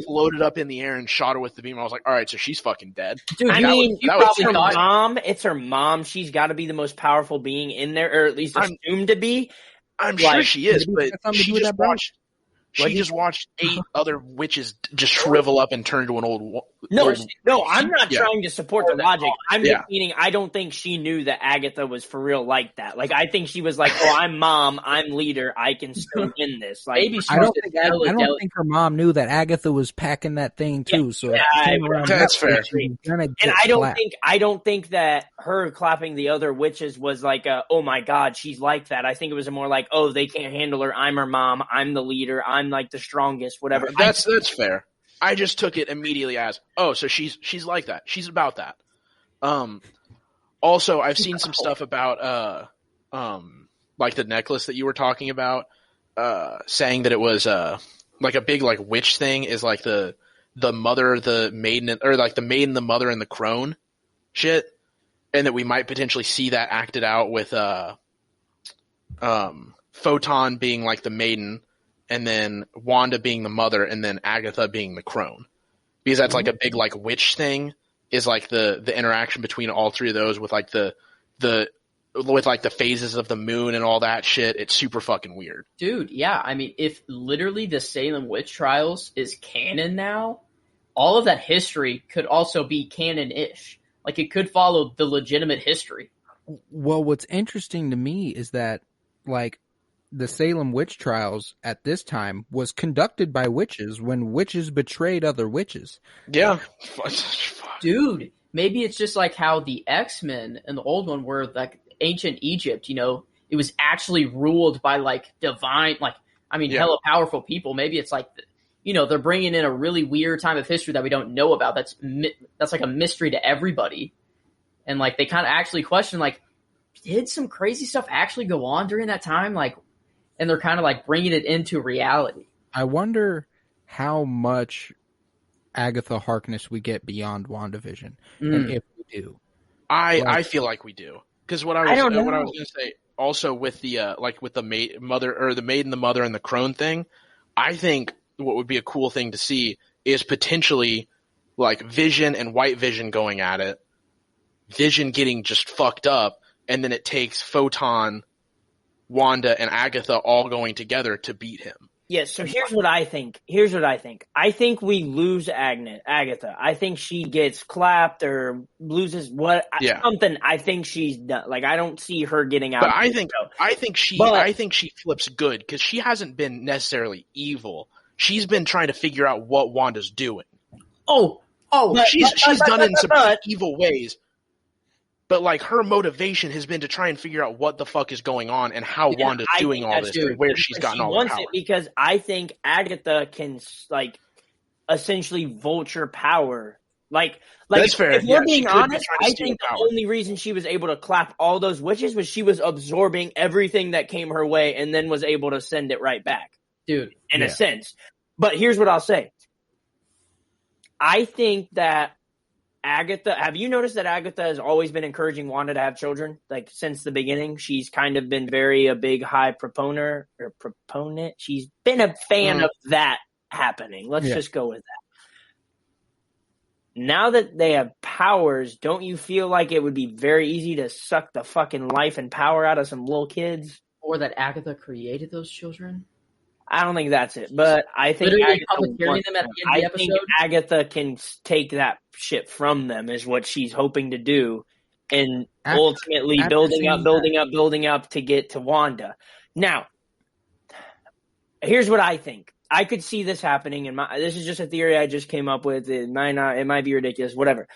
floated up in the air and shot her with the beam. I was like, all right, so she's fucking dead. Dude, I mean, it's her mom. It's her mom. She's got to be the most powerful being in there, or at least assumed to be. I'm sure she is, but she just watched. She just watched 8 other witches just shrivel up and turn into an old. No, I'm not trying to support the logic. I'm just meaning I don't think she knew that Agatha was for real like that. Like I think she was like, "Oh, I'm mom, I'm leader, I can still win this." Like maybe I don't think her mom knew that Agatha was packing that thing too. So that's fair. And I don't think that her clapping the other witches was like, "Oh my God, she's like that." I think it was more like, "Oh, they can't handle her. I'm her mom. I'm the leader. I'm like the strongest." Whatever. That's fair. I just took it immediately as, oh, so she's like that. She's about that. Also, I've seen some stuff about like the necklace that you were talking about, saying that it was like a big like witch thing is like the mother, the maiden, or like the maiden, the mother, and the crone shit, and that we might potentially see that acted out with Photon being like the maiden, and then Wanda being the mother, and then Agatha being the crone. Because that's like a big like witch thing, is like the interaction between all 3 of those with like the with like the phases of the moon and all that shit. It's super fucking weird. Dude, yeah. I mean, if literally the Salem witch trials is canon now, all of that history could also be canon-ish. Like, it could follow the legitimate history. Well, what's interesting to me is that, like, the Salem witch trials at this time was conducted by witches when witches betrayed other witches. Yeah. Dude, maybe it's just like how the X-Men and the old one were, like, ancient Egypt, you know, it was actually ruled by, like, divine, like, I mean, hella powerful people. Maybe it's like, you know, they're bringing in a really weird time of history that we don't know about. That's like a mystery to everybody. And, like, they kind of actually question, like, did some crazy stuff actually go on during that time? Like, and they're kind of, like, bringing it into reality. I wonder how much Agatha Harkness we get beyond WandaVision, and if we do. I feel like we do. Because what I was going to say, also with the with the maid and the mother and the crone thing, I think what would be a cool thing to see is potentially like Vision and White Vision going at it, Vision getting just fucked up, and then it takes Photon, Wanda, and Agatha all going together to beat him. Yes, so here's what I think. I think we lose Agatha. I think she gets clapped or loses something. I think she's done. Like, I don't see her getting out. But I think she flips good because she hasn't been necessarily evil. She's been trying to figure out what Wanda's doing. She's done it in some evil ways. But, like, her motivation has been to try and figure out what the fuck is going on and how Wanda's doing all this and where she's gotten all the power. Because I think Agatha can, like, essentially vulture power. Like that's fair. If we're being honest, I think the only reason she was able to clap all those witches was she was absorbing everything that came her way and then was able to send it right back. Dude. In a sense. But here's what I'll say. I think that Agatha, have you noticed that Agatha has always been encouraging Wanda to have children? Like, since the beginning, she's kind of been a big high proponent. She's been a fan of that happening. Let's just go with that. Now that they have powers, don't you feel like it would be very easy to suck the fucking life and power out of some little kids? Or that Agatha created those children? I don't think that's it, but I think Agatha can take that shit from them is what she's hoping to do, and ultimately building up to get to Wanda. Now, here's what I think. I could see this happening, and this is just a theory I just came up with. It might be ridiculous, whatever.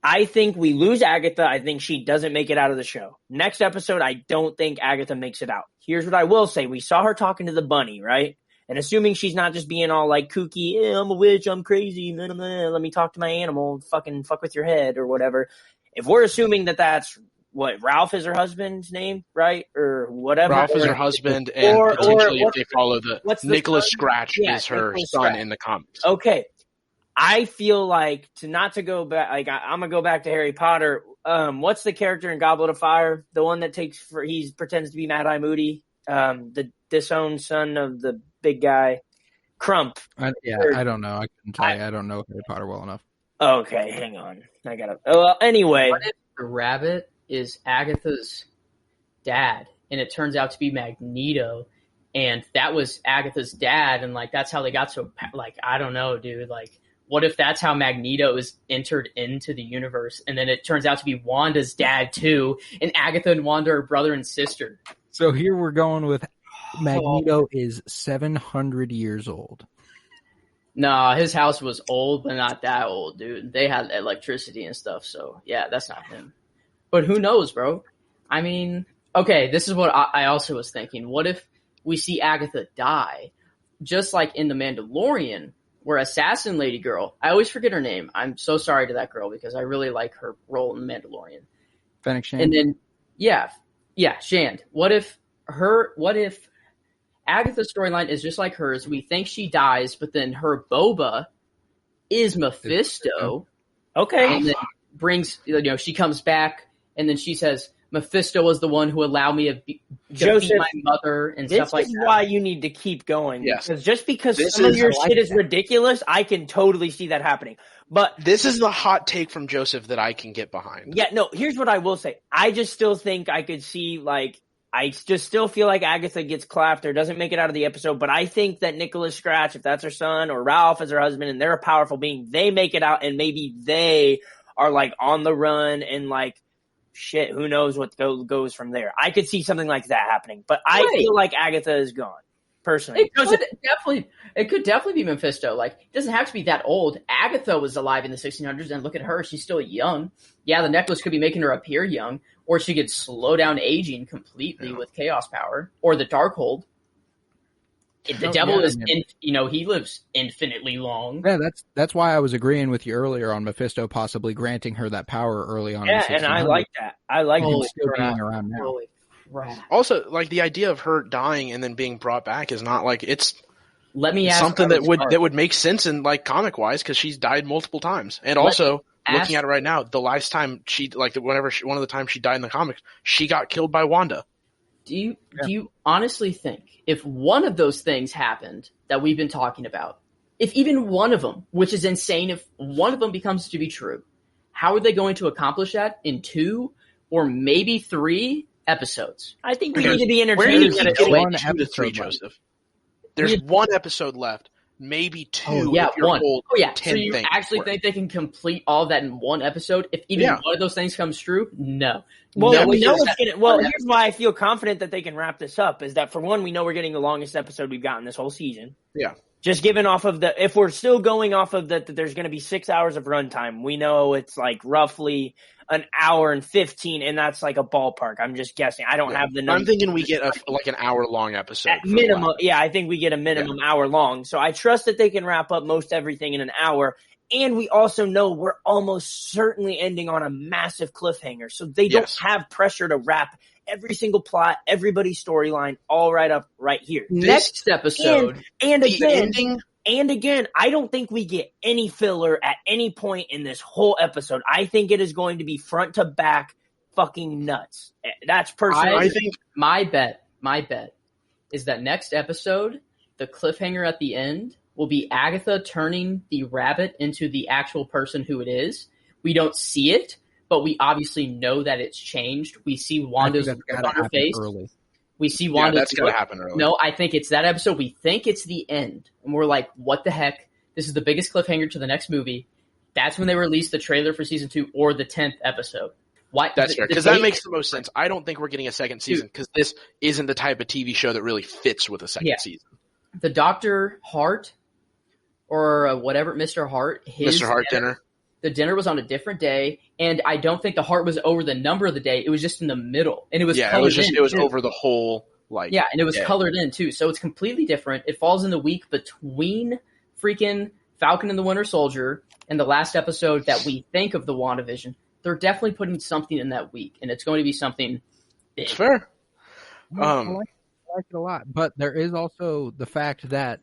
I think we lose Agatha. I think she doesn't make it out of the show. Next episode, I don't think Agatha makes it out. Here's what I will say. We saw her talking to the bunny, right? And assuming she's not just being all like kooky, I'm a witch, I'm crazy, let me talk to my animal, fucking fuck with your head or whatever. If we're assuming that that's what, Ralph is her husband's name, right? Or whatever. Ralph is her husband, and potentially if they follow Nicholas Scratch is her son in the comics. Okay. I feel like not to go back, like I'm gonna go back to Harry Potter. What's the character in Goblet of Fire? The one that he pretends to be Mad Eye Moody, the disowned son of the big guy, Crump. I don't know. I couldn't tell you. I don't know Harry Potter well enough. Okay, hang on. I gotta. Well, anyway, what if the rabbit is Agatha's dad, and it turns out to be Magneto, and that was Agatha's dad, and like that's how they got so like I don't know, dude, like. What if that's how Magneto is entered into the universe, and then it turns out to be Wanda's dad too, and Agatha and Wanda are brother and sister? So here we're going with Magneto is 700 years old. Nah, his house was old, but not that old, dude. They had electricity and stuff, so yeah, that's not him. But who knows, bro? I mean, okay, this is what I also was thinking. What if we see Agatha die, just like in The Mandalorian, where Assassin Lady Girl, I always forget her name. I'm so sorry to that girl because I really like her role in The Mandalorian. Fennec Shand. And then, yeah, Shand. What if Agatha's storyline is just like hers? We think she dies, but then her Boba is Mephisto. Okay. And then brings, she comes back and then she says, Mephisto was the one who allowed me to be my mother and stuff like that. This is why you need to keep going. Yes. Because just because some of your shit is ridiculous, I can totally see that happening. But this is the hot take from Joseph that I can get behind. Yeah, no, here's what I will say. I just still think I could see, like, I just still feel like Agatha gets clapped or doesn't make it out of the episode, but I think that Nicholas Scratch, if that's her son, or Ralph is her husband, and they're a powerful being, they make it out, and maybe they are, like, on the run, and, like, shit, who knows what goes from there. I could see something like that happening, but I feel like Agatha is gone, personally. It could definitely be Mephisto. Like, it doesn't have to be that old. Agatha was alive in the 1600s, and look at her. She's still young. Yeah, the necklace could be making her appear young, or she could slow down aging completely with chaos power, or the Darkhold. The devil is, he lives infinitely long. Yeah, that's why I was agreeing with you earlier on Mephisto possibly granting her that power early on. Yeah, and I like that. I like him still being around now. Also, like, the idea of her dying and then being brought back is not like it's. Let me ask something that would make sense in, like, comic wise, because she's died multiple times, and also looking at it right now, the last time one of the times she died in the comics, she got killed by Wanda. Do you honestly think if one of those things happened that we've been talking about, if even one of them, which is insane, if one of them becomes to be true, how are they going to accomplish that in 2 or maybe 3 episodes? I think we need to be entertained. Where do you keep getting 2 to 3, Joseph? There's 1 episode left, maybe 2 if you're 1. old. 10 so you actually think they can complete all of that in 1 episode? If even one of those things comes true, no. Well, we know it's getting. Well, here's why I feel confident that they can wrap this up: is that for one, we know we're getting the longest episode we've gotten this whole season. Yeah. Just given off of if we're still going off of that there's going to be 6 hours of runtime. We know it's like roughly an hour and 15, and that's like a ballpark. I'm just guessing. I don't have the number. I'm thinking we get an hour-long episode. At minimum, yeah, I think we get a minimum hour long. So I trust that they can wrap up most everything in an hour. And we also know we're almost certainly ending on a massive cliffhanger. So they don't have pressure to wrap every single plot, everybody's storyline, all right up right here. Next episode. And again, I don't think we get any filler at any point in this whole episode. I think it is going to be front to back fucking nuts. That's personally. I think my bet is that next episode, the cliffhanger at the end will be Agatha turning the rabbit into the actual person who it is. We don't see it, but we obviously know that it's changed. We see Wanda's look on her face. Early. We see Wanda's that's going to happen early. No, I think it's that episode. We think it's the end. And we're like, what the heck? This is the biggest cliffhanger to the next movie. That's when they release the trailer for season 2 or the 10th episode. Why? That's fair, because that makes the most sense. I don't think we're getting a second season because this isn't the type of TV show that really fits with a second season. The Dr. Hart or whatever, Mr. Hart. Mr. Hart dinner. The dinner was on a different day, and I don't think the heart was over the number of the day. It was just in the middle, and it was colored in. It was over the whole and it was colored in too. So it's completely different. It falls in the week between freaking Falcon and the Winter Soldier and the last episode that we think of the WandaVision. They're definitely putting something in that week, and it's going to be something big. It's fair. I like it a lot, but there is also the fact that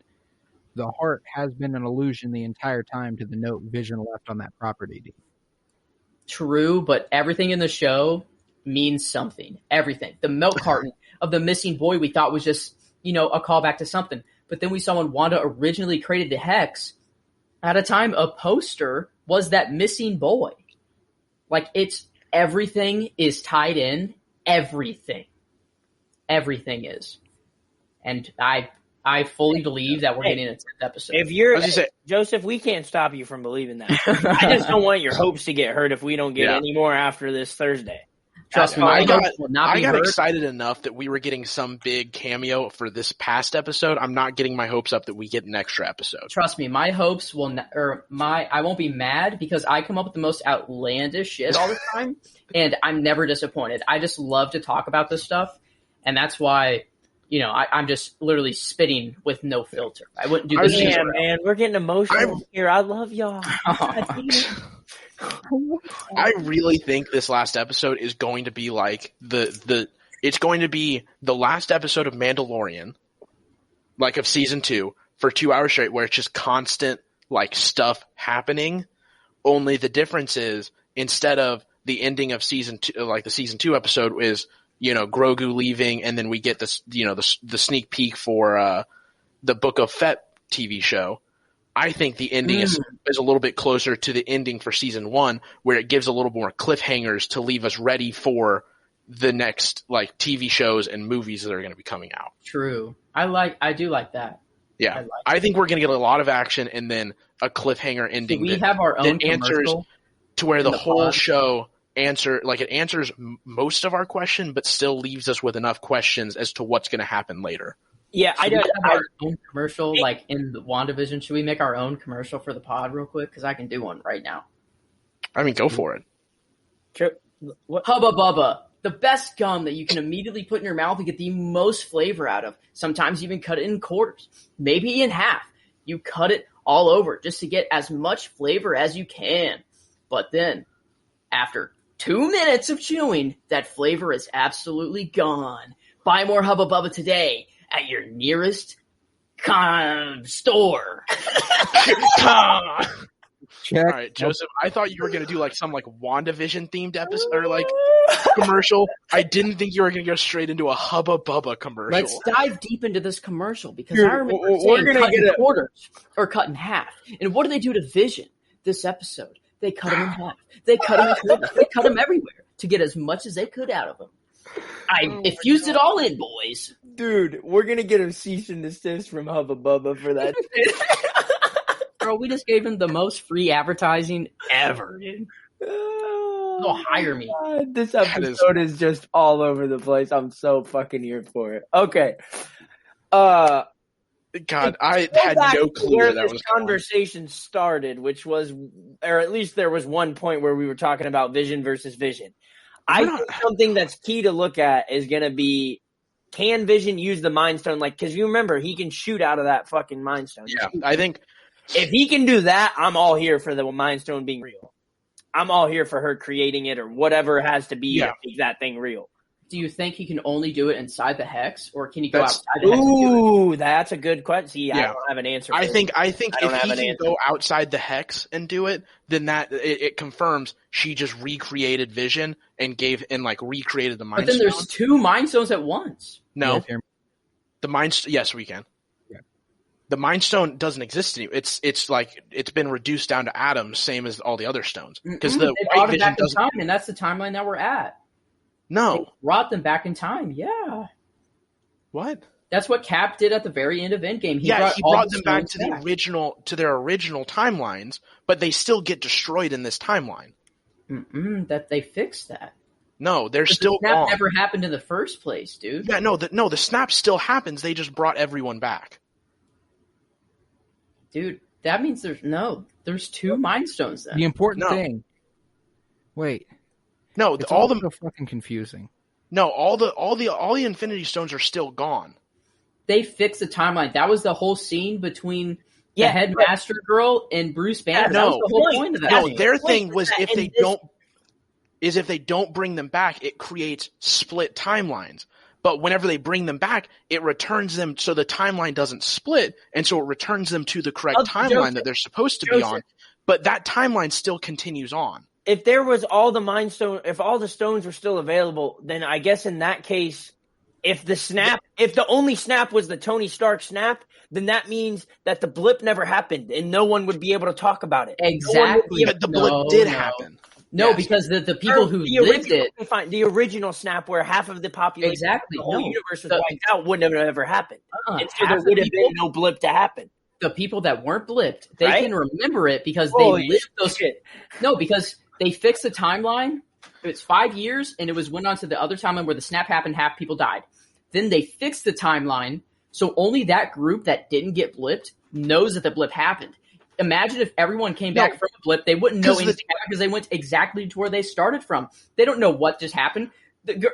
the heart has been an illusion the entire time to the note Vision left on that property. True, but everything in the show means something. Everything. The milk carton of the missing boy we thought was just, a callback to something. But then we saw when Wanda originally created the Hex, at a time a poster was that missing boy. Like, everything is tied in. Everything. Everything is. And I fully believe that we're getting a 10th episode. Joseph, we can't stop you from believing that. I just don't want your hopes to get hurt if we don't get any more after this Thursday. Trust me, I got excited enough that we were getting some big cameo for this past episode. I'm not getting my hopes up that we get an extra episode. Trust me, my hopes I won't be mad because I come up with the most outlandish shit all the time, and I'm never disappointed. I just love to talk about this stuff, and that's why. I'm just literally spitting with no filter. I wouldn't do this. Yeah, man, we're getting emotional here. I love y'all. I really think this last episode is going to be like it's going to be the last episode of Mandalorian, like of season 2, for 2 hours straight, where it's just constant like stuff happening. Only the difference is instead of the ending of season 2, like the season 2 episode is, Grogu leaving, and then we get this, the sneak peek for the Book of Fett TV show. I think the ending is a little bit closer to the ending for season 1, where it gives a little more cliffhangers to leave us ready for the next like TV shows and movies that are going to be coming out. True. I do like that. Yeah. I think we're going to get a lot of action and then a cliffhanger ending. We have our own answers to where the whole show answers most of our question, but still leaves us with enough questions as to what's going to happen later. Yeah, I have our own commercial, like in the WandaVision. Should we make our own commercial for the pod real quick? Because I can do one right now. I mean, go for it. Hubba Bubba, the best gum that you can immediately put in your mouth and get the most flavor out of. Sometimes even cut it in quarters, maybe in half. You cut it all over just to get as much flavor as you can. But then, after 2 minutes of chewing, that flavor is absolutely gone. Buy more Hubba Bubba today at your nearest store. All right, Joseph, I thought you were going to do like some like WandaVision themed episode or like commercial. I didn't think you were going to go straight into a Hubba Bubba commercial. Let's dive deep into this commercial because I remember saying cut in quarters or cut in half. And what do they do to Vision this episode? They cut him in half. They cut him in quarters. They cut him everywhere to get as much as they could out of him. I infused it all in, boys. Dude, we're going to get a cease and desist from Hubba Bubba for that. Bro, we just gave him the most free advertising ever, dude. They'll hire me. God, this episode is just all over the place. I'm so fucking here for it. Okay. God, I had no clue where that was conversation started, which was, or at least there was one point where we were talking about Vision versus Vision. I think something that's key to look at is going to be, can Vision use the Mind Stone? Like, because you remember, he can shoot out of that fucking Mind Stone. Yeah, I think if he can do that, I'm all here for the Mind Stone being real. I'm all here for her creating it or whatever it has to be to make that thing real. Do you think he can only do it inside the hex, or can he go outside the hex? Ooh, that's a good question. See, I don't have an answer for I think if he can go outside the hex and do it, then that it confirms she just recreated Vision and recreated the Mind Stone. But then there's 2 Mind Stones at once. No. The Mind Stone, yes, we can. Yeah. The Mind Stone doesn't exist anymore. It's like it's been reduced down to atoms, same as all the other stones. Because the White Vision doesn't. Time, and that's the timeline that we're at. No. They brought them back in time, yeah. What? That's what Cap did at the very end of Endgame. He brought them back to their original timelines, but they still get destroyed in this timeline. That they fixed that. No, they're still the snap gone. Never happened in the first place, dude. Yeah, the snap still happens. They just brought everyone back. Dude, that means there's 2 Mind Stones then. The important thing. Wait. No, it's all so fucking confusing. No, all the Infinity Stones are still gone. They fixed the timeline. That was the whole scene between the Headmaster girl and Bruce Banner. That was the whole point of that. No, their thing was if they don't bring them back, it creates split timelines. But whenever they bring them back, it returns them so the timeline doesn't split, and so it returns them to the correct timeline that they're supposed to be on. But that timeline still continues on. If there was all the Mind Stone, if all the stones were still available, then I guess in that case, if the only snap was the Tony Stark snap, then that means that the blip never happened and no one would be able to talk about it. Exactly. But the blip did happen. No, because the people who lived it. The original snap where half of the population, the whole universe was wiped out, wouldn't have ever happened. And so there would have been no blip to happen. The people that weren't blipped, they can remember it because they lived those shit. No, because they fixed the timeline. It's 5 years, and it went on to the other timeline where the snap happened, half people died. Then they fixed the timeline, so only that group that didn't get blipped knows that the blip happened. Imagine if everyone came back from a blip, they wouldn't know anything because they went exactly to where they started from. They don't know what just happened. The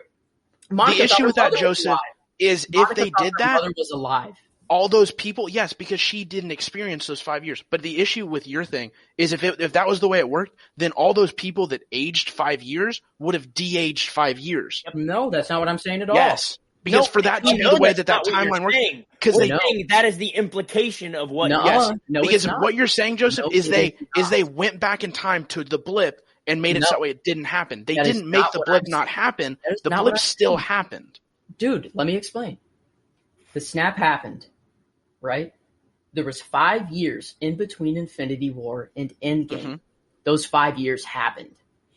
issue with that, Joseph, is if they did that, her brother was alive. All those people, yes, because she didn't experience those 5 years. But the issue with your thing is if that was the way it worked, then all those people that aged 5 years would have de-aged 5 years. No, that's not what I'm saying at all. Yes, because for that to be the way that timeline works, because that is the implication of what. Because what you're saying, Joseph, is they went back in time to the blip and made it so it didn't happen. They didn't make the blip not happen. The blip still happened. Dude, let me explain. The snap happened, right? There was 5 years in between Infinity War and Endgame. Mm-hmm. Those 5 years happened.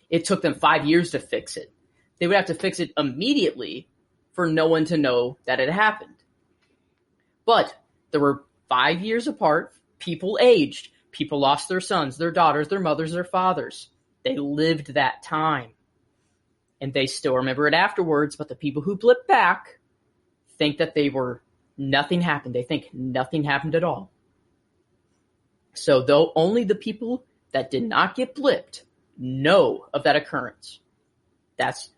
It took them 5 years to fix it. They would have to fix it immediately for no one to know that it happened. But there were 5 years apart. People aged. People lost their sons, their daughters, their mothers, their fathers. They lived that time. And they still remember it afterwards, but the people who blip back think that nothing happened. They think nothing happened at all. So though only the people that did not get blipped know of that occurrence. That's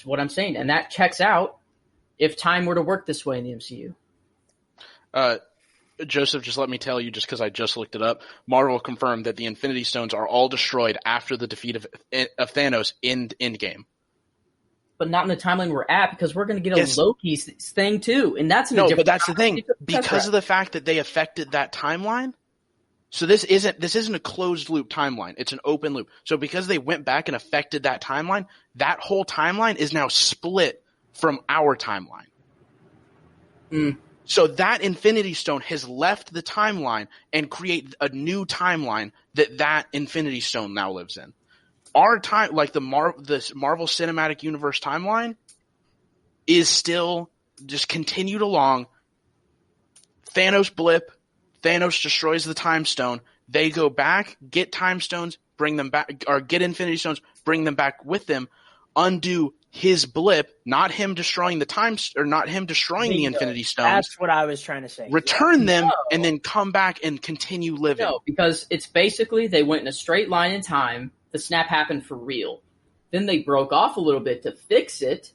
what I'm saying. And that checks out if time were to work this way in the MCU. Joseph, just let me tell you, just because I just looked it up, Marvel confirmed that the Infinity Stones are all destroyed after the defeat of Thanos in Endgame. But not in the timeline we're at, because we're going to get a Loki's thing too, and that's but that's the thing. Because of the fact that they affected that timeline, so this isn't a closed loop timeline; it's an open loop. So because they went back and affected that timeline, that whole timeline is now split from our timeline. So that Infinity Stone has left the timeline and create a new timeline that Infinity Stone now lives in. Our time, like the Marvel Cinematic Universe timeline, is still just continued along. Thanos blip. Thanos destroys the Time Stone. They go back, get Time Stones, bring them back, or get Infinity Stones, bring them back with them, undo his blip, not him destroying the Infinity Stones. That's what I was trying to say. Return them and then come back and continue living. No, because it's basically they went in a straight line in time. The snap happened for real. Then they broke off a little bit to fix it,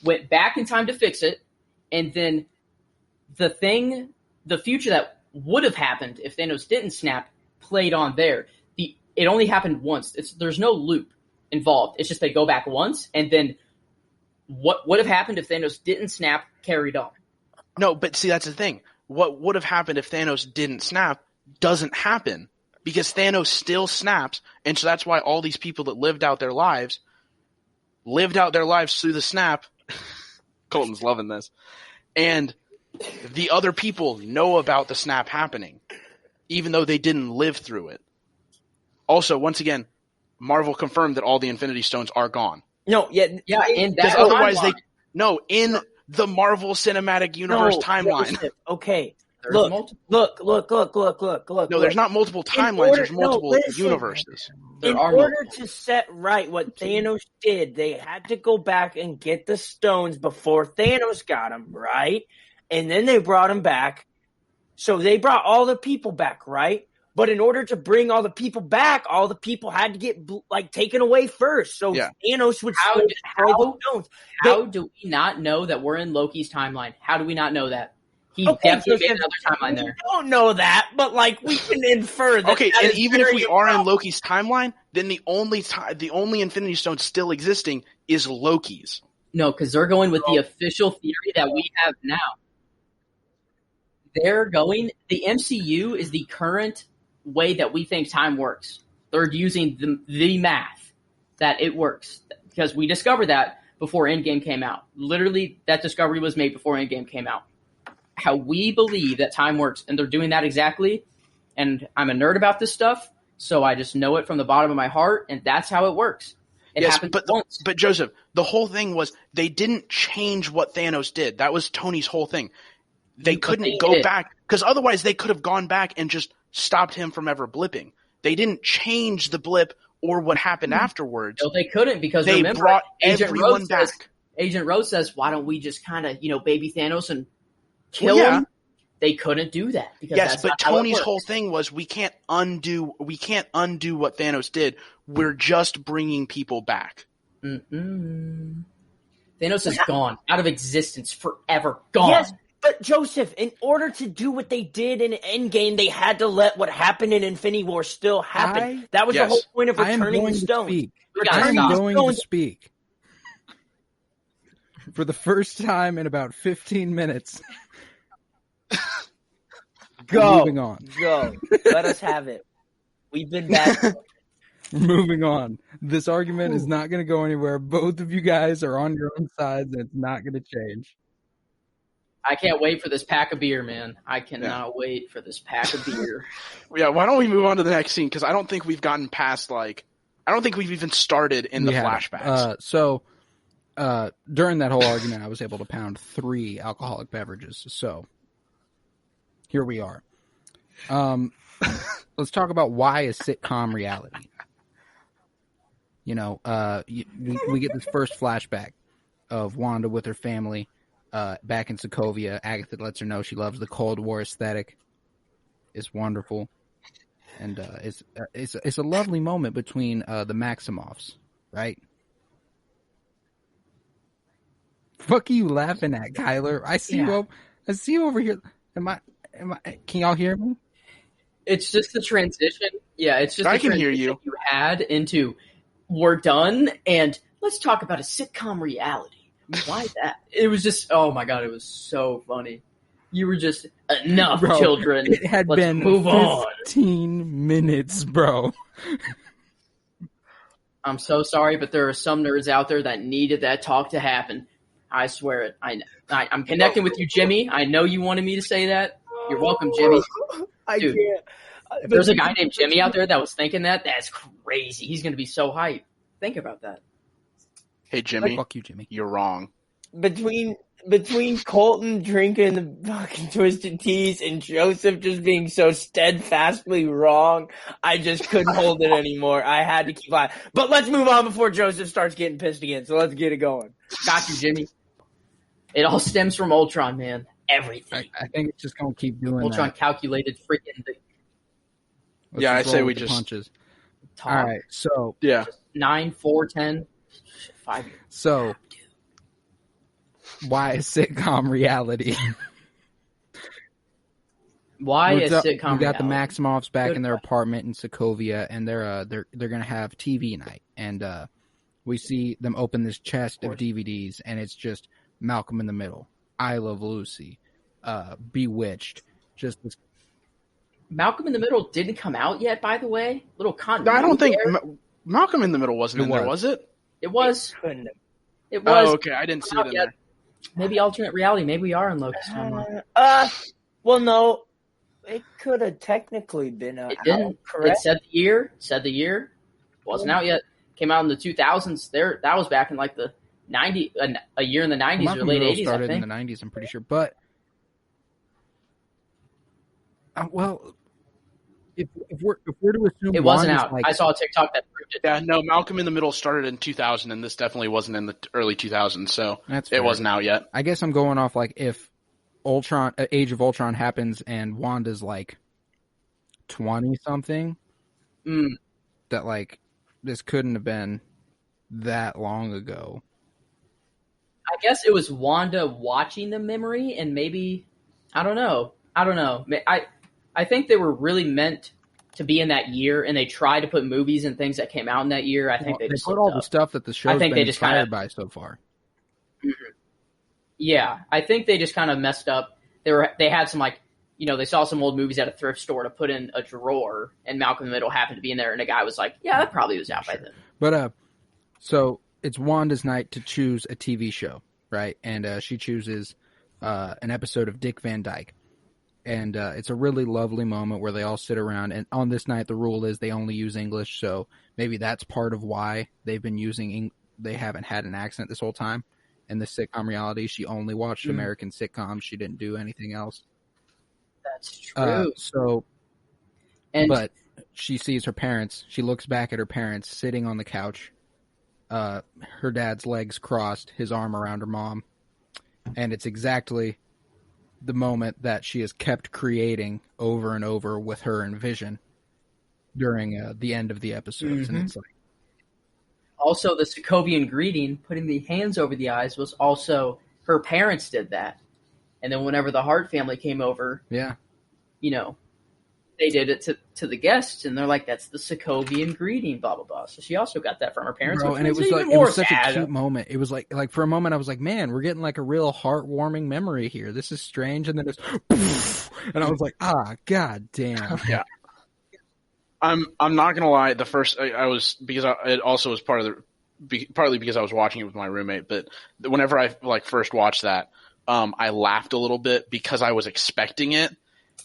went back in time to fix it, and then the future that would have happened if Thanos didn't snap played on there. It only happened once. There's no loop involved. It's just they go back once, and then what would have happened if Thanos didn't snap carried on. No, but see, that's the thing. What would have happened if Thanos didn't snap doesn't happen, because Thanos still snaps, and so that's why all these people that lived out their lives through the snap. Colton's loving this. And the other people know about the snap happening, even though they didn't live through it. Also, once again, Marvel confirmed that all the Infinity Stones are gone. No, yeah, and that's otherwise in the Marvel Cinematic Universe timeline. Okay, look. No, there's not multiple timelines. There's multiple universes. In order to set right what Thanos did, they had to go back and get the stones before Thanos got them, right? And then they brought them back. So they brought all the people back, right? But in order to bring all the people back, all the people had to get taken away first. So Thanos would destroy the stones. How do we not know that we're in Loki's timeline? How do we not know that? He definitely made another timeline there. We don't know that, but we can infer that. Okay, and even if we are in Loki's timeline, then the only Infinity Stone still existing is Loki's. No, because they're going with the official theory that we have now. The MCU is the current way that we think time works. They're using the math that it works, because we discovered that before Endgame came out. Literally, that discovery was made before Endgame came out. How we believe that time works, and they're doing that exactly. And I'm a nerd about this stuff, so I just know it from the bottom of my heart, and that's how it works. It happens once. But Joseph, the whole thing was they didn't change what Thanos did. That was Tony's whole thing. They couldn't go back, because otherwise they could have gone back and just stopped him from ever blipping. They didn't change the blip or what happened afterwards. No, they couldn't, because they remember, brought everyone back. Agent Rose says, "Why don't we just kind of, baby Thanos and kill him?" They couldn't do that. Yes, but Tony's whole thing was we can't undo what Thanos did. We're just bringing people back. Mm-mm. Thanos is gone, out of existence, forever gone. Yes. But Joseph, in order to do what they did in Endgame, they had to let what happened in Infinity War still happen. That was the whole point of returning the stone. I am going to speak. For the first time in about 15 minutes. Go. Moving on. Go. Let us have it. We've been back. Moving on. This argument is not going to go anywhere. Both of you guys are on your own sides, and it's not going to change. I can't wait for this pack of beer, man. I cannot wait for this pack of beer. Yeah, why don't we move on to the next scene? Because I don't think we've gotten past, I don't think we've even started in the flashbacks. During that whole argument, I was able to pound 3 alcoholic beverages. So, here we are. Let's talk about why a sitcom reality. We get this first flashback of Wanda with her family back in Sokovia. Agatha lets her know she loves the Cold War aesthetic. It's wonderful. And it's a lovely moment between the Maximoffs, right? Fuck are you laughing at, Kyler? I see you over here. Can y'all hear me? It's just the transition. Yeah, it's just I can hear you had into we're done and let's talk about a sitcom reality. Why that? It was just, oh my God, it was so funny. You were just, enough, bro, children. It had Let's been move 15 on. minutes, bro. I'm so sorry, but there are some nerds out there that needed that talk to happen. I swear it. I'm connecting with you, Jimmy. I know you wanted me to say that. You're welcome, Jimmy. Dude, if there's a guy named Jimmy out there that was thinking that, that's crazy. He's going to be so hyped. Think about that. Hey, Jimmy. Fuck you, Jimmy. You're wrong. Between Colton drinking the fucking twisted teas and Joseph just being so steadfastly wrong, I just couldn't hold it anymore. I had to keep on. But let's move on before Joseph starts getting pissed again. So let's get it going. Got you, Jimmy. It all stems from Ultron, man. Everything. I think it's just going to keep doing Ultron that. calculated freaking the Yeah, I say we just punches. top. All right, so 9, 4, 10, 5. So why a sitcom reality? Why a sitcom? We got the reality? Maximoffs back Good in their question. apartment in Sokovia, and they're gonna have TV night, and we see them open this chest of DVDs, and it's just Malcolm in the Middle, I Love Lucy, Bewitched, just this. Malcolm in the Middle didn't come out yet, by the way. Little continuity. No, I don't think there. Malcolm in the Middle wasn't in there, was it? It was. It was. Oh, okay. I didn't see it in there. Maybe alternate reality. Maybe we are in Loki's timeline. Well, no. It could have technically been It didn't. correct? It said the year. Wasn't out yet. Came out in the 2000s. That was back in like the 90s, a year in the 90s Malcolm or late in the Middle 80s, I started think. in the 90s, I'm pretty sure. But if we're to assume It wasn't Wanda's out. like, I saw a TikTok that proved it. Yeah, no, Malcolm in the Middle started in 2000, and this definitely wasn't in the early 2000s, so That's fair. it wasn't out yet. I guess I'm going off like if Age of Ultron happens and Wanda's like 20 something, that like this couldn't have been that long ago. I guess it was Wanda watching the memory, and maybe I don't know. I think they were really meant to be in that year, and they tried to put movies and things that came out in that year. I think they just put all the stuff that the show's been inspired by so far. Mm-hmm. Yeah, I think they just kind of messed up. They had some they saw some old movies at a thrift store to put in a drawer, and Malcolm in the Middle happened to be in there, and a guy was like, "Yeah, that probably was out by then." But so it's Wanda's night to choose a TV show, right? And she chooses an episode of Dick Van Dyke. And it's a really lovely moment where they all sit around. And on this night, the rule is they only use English. So maybe that's part of why they've been using they haven't had an accent this whole time. In the sitcom reality, she only watched American sitcoms. She didn't do anything else. That's true. But she sees her parents. She looks back at her parents sitting on the couch. Her dad's legs crossed, his arm around her mom. And it's exactly the moment that she has kept creating over and over with her and Vision during the end of the episodes. And it's like, also the Sokovian greeting, putting the hands over the eyes, was also her parents did that. And then whenever the Hart family came over, they did it to the guests, and they're like, "That's the Sokovian greeting," blah blah blah. So she also got that from her parents. Bro, and it was such a cute moment. It was like for a moment I was like, man, we're getting like a real heartwarming memory here. This is strange. And then it's poof, and I was like, god damn. Yeah. I'm not gonna lie. The first I was because it also was partly because I was watching it with my roommate. But whenever I first watched that, I laughed a little bit because I was expecting it,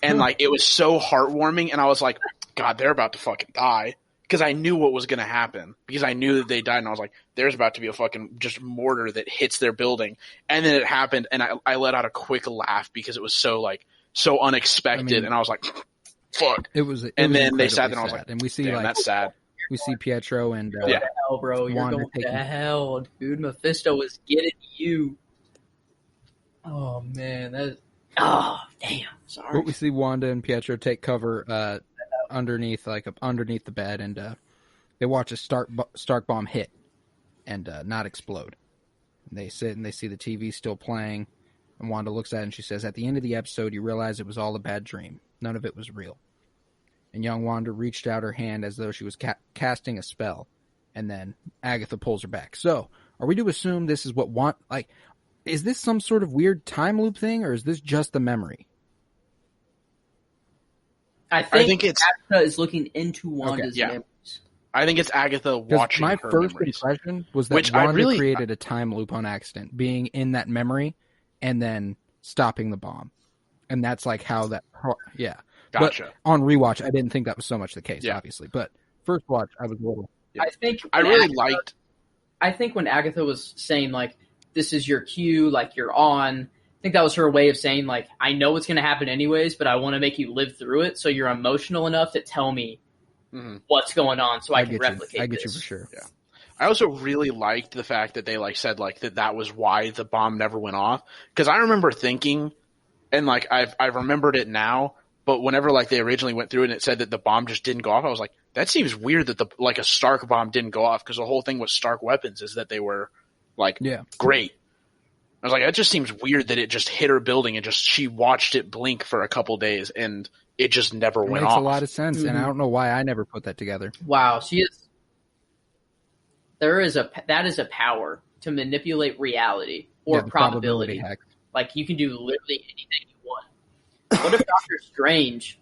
and it was so heartwarming, and I was like, God, they're about to fucking die. Because I knew what was going to happen. Because I knew that they died, and I was like, there's about to be a fucking just mortar that hits their building. And then it happened, and I let out a quick laugh because it was so unexpected, and I was like, fuck. It was then they sat there, and I was like, and we see damn, that's sad. We see Pietro and hell, bro, you're going to hell, dude. Mephisto was getting you. Oh man, damn. Sorry. But we see Wanda and Pietro take cover underneath the bed, and they watch a Stark bomb hit and not explode. And they sit and they see the TV still playing, and Wanda looks at it and she says, "At the end of the episode, you realize it was all a bad dream. None of it was real." And young Wanda reached out her hand as though she was casting a spell, and then Agatha pulls her back. So, are we to assume this is what is this some sort of weird time loop thing, or is this just the memory? I think it's Agatha is looking into Wanda's memories. I think it's Agatha watching my her first memories. impression was that Wanda created a time loop on accident, being in that memory and then stopping the bomb. And that's how that... Yeah. Gotcha. But on rewatch, I didn't think that was so much the case, obviously. But first watch, I was a little... Yeah. I think when Agatha was saying, this is your cue, you're on... I think that was her way of saying, I know what's going to happen anyways, but I want to make you live through it, so you're emotional enough to tell me what's going on so I can replicate I get you for sure. Yeah. I also really liked the fact that they, said, that was why the bomb never went off. Because I remember thinking, and, I've remembered it now, but whenever, they originally went through it and it said that the bomb just didn't go off, I was like, that seems weird that a Stark bomb didn't go off, because the whole thing with Stark weapons is that they were, great. I was like, that just seems weird that it just hit her building and she watched it blink for a couple days and it just never went off. Makes a lot of sense, and I don't know why I never put that together. Wow, that is a power to manipulate reality or probability. You can do literally anything you want. What if Doctor Strange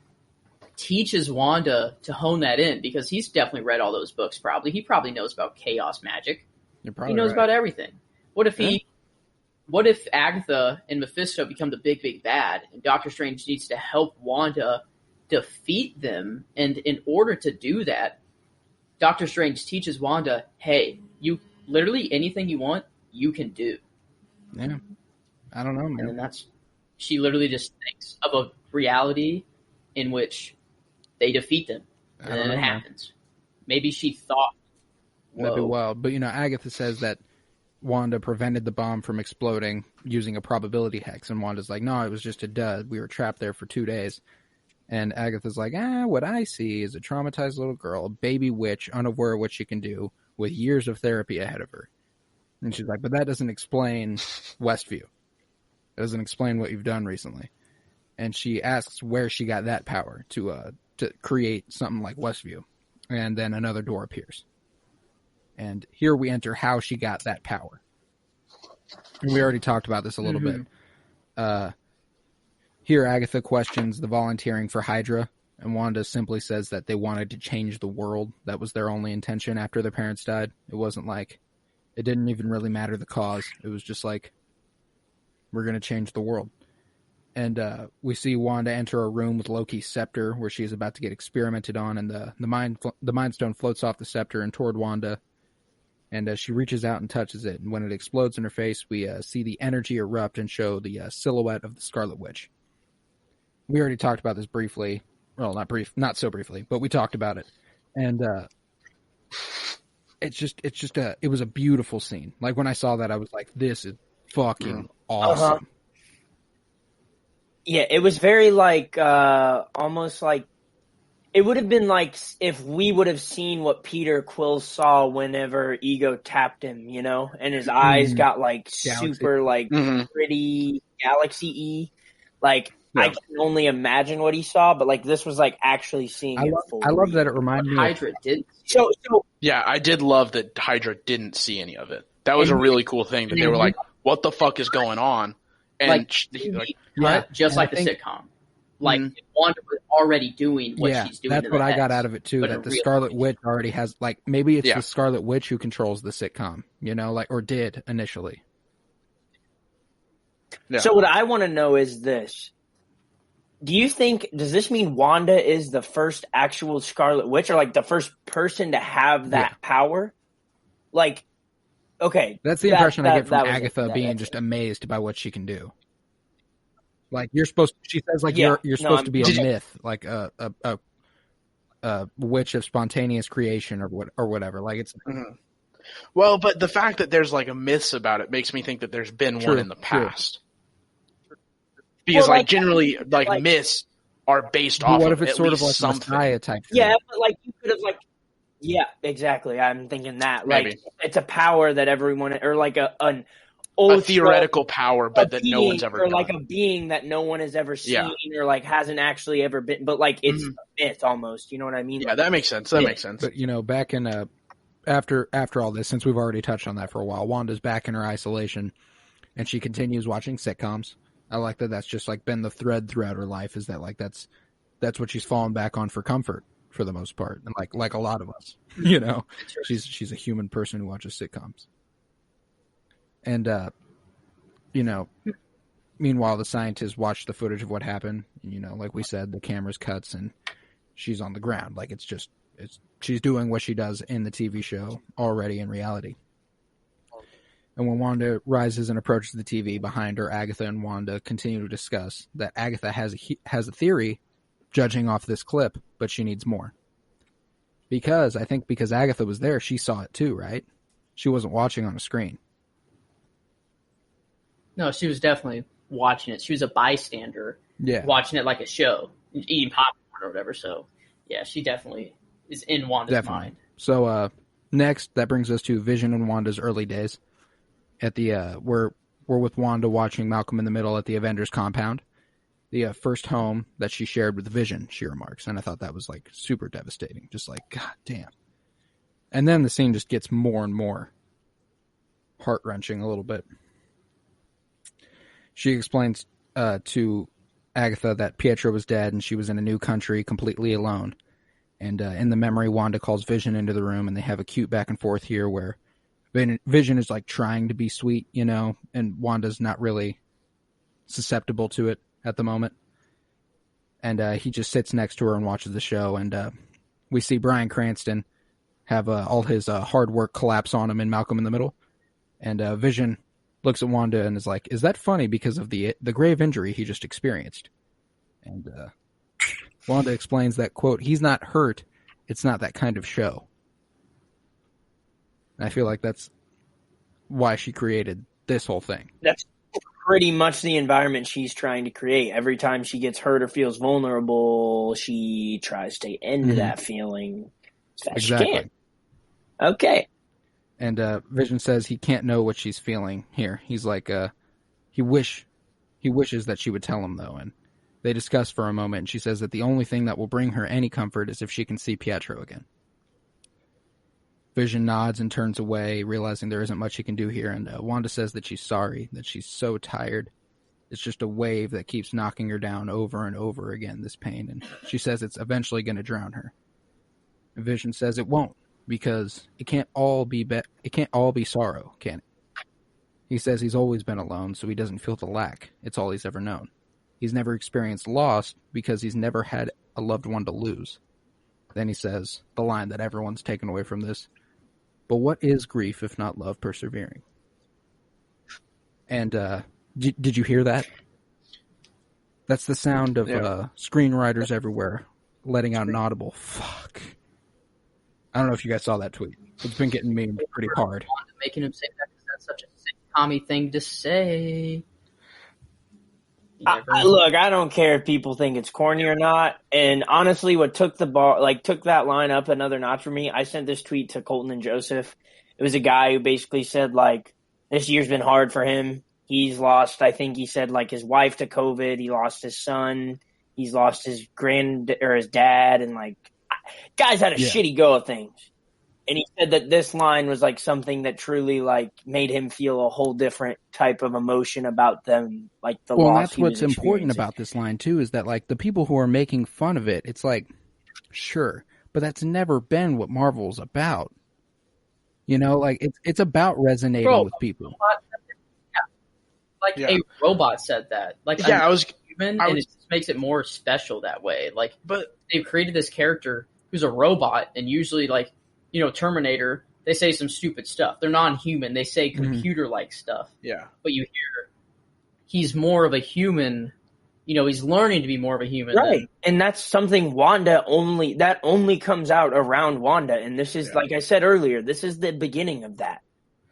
teaches Wanda to hone that in? Because he's definitely read all those books probably. He probably knows about chaos magic. He knows about everything. What if Agatha and Mephisto become the big, big bad, and Doctor Strange needs to help Wanda defeat them? And in order to do that, Doctor Strange teaches Wanda, hey, you literally anything you want, you can do. Yeah. I don't know, man. And then she literally just thinks of a reality in which they defeat them. And then it happens. Maybe she thought, that'd be wild. But, Agatha says that Wanda prevented the bomb from exploding using a probability hex, and Wanda's like, no, it was just a dud. We were trapped there for 2 days. And Agatha's like, what I see is a traumatized little girl, a baby witch, unaware of what she can do, with years of therapy ahead of her. And she's like, but that doesn't explain Westview. It doesn't explain what you've done recently. And she asks where she got that power to create something like Westview. And then another door appears. And here we enter how she got that power. And we already talked about this a little bit. Here Agatha questions the volunteering for Hydra, and Wanda simply says that they wanted to change the world. That was their only intention after their parents died. It wasn't it didn't even really matter the cause. It was just we're going to change the world. And we see Wanda enter a room with Loki's scepter where she's about to get experimented on, and the Mind Stone floats off the scepter and toward Wanda. And she reaches out and touches it, and when it explodes in her face, we see the energy erupt and show the silhouette of the Scarlet Witch. We already talked about this briefly. Well, not so briefly, but we talked about it. And it was a beautiful scene. When I saw that, I was like, this is fucking awesome. Yeah, it was very almost it would have been if we would have seen what Peter Quill saw whenever Ego tapped him, and his eyes got super pretty galaxy-y. I can only imagine what he saw, but this was actually seeing it fully. I love that it reminded me. Hydra did. So yeah, I did love that Hydra didn't see any of it. That was a really cool thing that they were like, "What the fuck is going on?" And just like the sitcom. Like Wanda was already doing what she's doing. That's what I got out of it too. That the Scarlet Witch already has, like, maybe it's the Scarlet Witch who controls the sitcom, you know, like, or did initially. Yeah. So what I want to know is this. Does this mean Wanda is the first actual Scarlet Witch, or like the first person to have that power? Like, okay. That's the impression I get from Agatha being just amazed by what she can do. Like, she says, like, you're supposed to be a myth, like a witch of spontaneous creation or whatever. Like, it's. Mm-hmm. Well, but the fact that there's like a myths about it makes me think that there's been one in the past. Because generally, myths are based off. What if it's sort of like something. Messiah type thing? Yeah, but like you could have yeah, exactly. I'm thinking that like it's a power that everyone, or like an a theoretical power, but that no one's ever or done. Like a being that no one has ever seen or like hasn't actually ever been, but like it's a myth almost. You know what I mean? Yeah, that makes sense. That makes sense. But you know, back in after all this, since we've already touched on that for a while, Wanda's back in her isolation, and she continues watching sitcoms. I like that. That's just like been the thread throughout her life. Is that like that's what she's fallen back on for comfort for the most part, and like a lot of us, you know, she's a human person who watches sitcoms. And you know, meanwhile, the scientists watch the footage of what happened. You know, like we said, the camera's cuts and she's on the ground. Like she's doing what she does in the TV show already in reality. And when Wanda rises and approaches the TV behind her, Agatha and Wanda continue to discuss that Agatha has a theory, judging off this clip, but she needs more. Because Agatha was there, she saw it too, right? She wasn't watching on a screen. No, she was definitely watching it. She was a bystander, watching it like a show, eating popcorn or whatever. So, yeah, she definitely is in Wanda's mind. So, next, that brings us to Vision and Wanda's early days. At the we're with Wanda watching Malcolm in the Middle at the Avengers compound, the first home that she shared with Vision, she remarks, and I thought that was like super devastating, just like god damn. And then the scene just gets more and more heart wrenching a little bit. She explains to Agatha that Pietro was dead and she was in a new country completely alone. And in the memory, Wanda calls Vision into the room, and they have a cute back and forth here where Vision is like trying to be sweet, you know, and Wanda's not really susceptible to it at the moment. And he just sits next to her and watches the show. And we see Bryan Cranston have all his hard work collapse on him in Malcolm in the Middle. And Vision looks at Wanda and is like, "Is that funny because of the grave injury he just experienced?" And Wanda explains that, quote, "He's not hurt. It's not that kind of show." I feel like that's why she created this whole thing. That's pretty much the environment she's trying to create. Every time she gets hurt or feels vulnerable, she tries to end that feeling as fast as she can. Okay. And Vision says he can't know what she's feeling here. He's like, he wishes that she would tell him, though. And they discuss for a moment, and she says that the only thing that will bring her any comfort is if she can see Pietro again. Vision nods and turns away, realizing there isn't much he can do here, and Wanda says that she's sorry, that she's so tired. It's just a wave that keeps knocking her down over and over again, this pain, and she says it's eventually going to drown her. And Vision says it won't, because it can't all be sorrow, can it? He says he's always been alone, so he doesn't feel the lack. It's all he's ever known. He's never experienced loss because he's never had a loved one to lose. Then he says the line that everyone's taken away from this: "But what is grief if not love persevering?" And did you hear that? That's the sound of screenwriters everywhere letting out an audible fuck. I don't know if you guys saw that tweet. It's been getting me pretty hard. Making him say that because that's such a sitcom-y thing to say. Look, I don't care if people think it's corny or not. And honestly, what took that line up another notch for me, I sent this tweet to Colton and Joseph. It was a guy who basically said, like, this year's been hard for him. He's lost, I think he said, like, his wife to COVID. He lost his son. He's lost his dad. And, like, guys had a shitty go of things. And he said that this line was like something that truly like made him feel a whole different type of emotion about them, like the loss. Well, that's what's important about this line too, is that like the people who are making fun of it, it's like, sure, but that's never been what Marvel's about. You know, like it's about resonating with people. A robot said that. Like, I was human, and it just makes it more special that way. Like, but they've created this character who's a robot, and usually, like, you know, Terminator, they say some stupid stuff. They're non-human. They say computer-like stuff. Yeah. But you hear he's more of a human. You know, he's learning to be more of a human. Right. And that's something that only comes out around Wanda. And this is, like I said earlier, this is the beginning of that.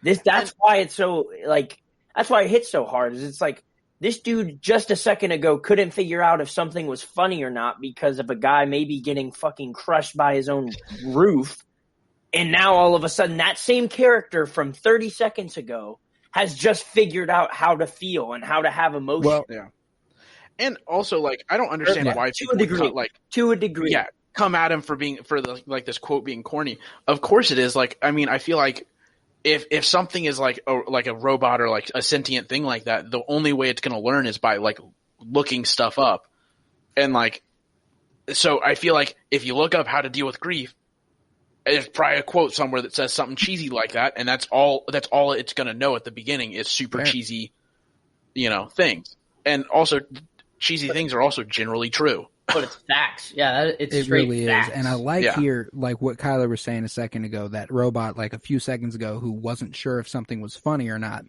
That's why it's so, like, that's why it hits so hard. Is it's like, this dude just a second ago couldn't figure out if something was funny or not because of a guy maybe getting fucking crushed by his own roof. And now all of a sudden that same character from 30 seconds ago has just figured out how to feel and how to have emotion. Well, yeah. And also, like, I don't understand why people to a degree, come at him for this quote being corny. Of course it is. Like, I mean, I feel like if something is like a robot or like a sentient thing like that, the only way it's going to learn is by like looking stuff up. And like, so I feel like if you look up how to deal with grief, there's probably a quote somewhere that says something cheesy like that, and that's all it's going to know at the beginning is super cheesy, you know, things. And also, cheesy things are also generally true. But it's facts. Yeah, it straight really facts. Is. And I like here, like what Kyler was saying a second ago, that robot, like a few seconds ago, who wasn't sure if something was funny or not,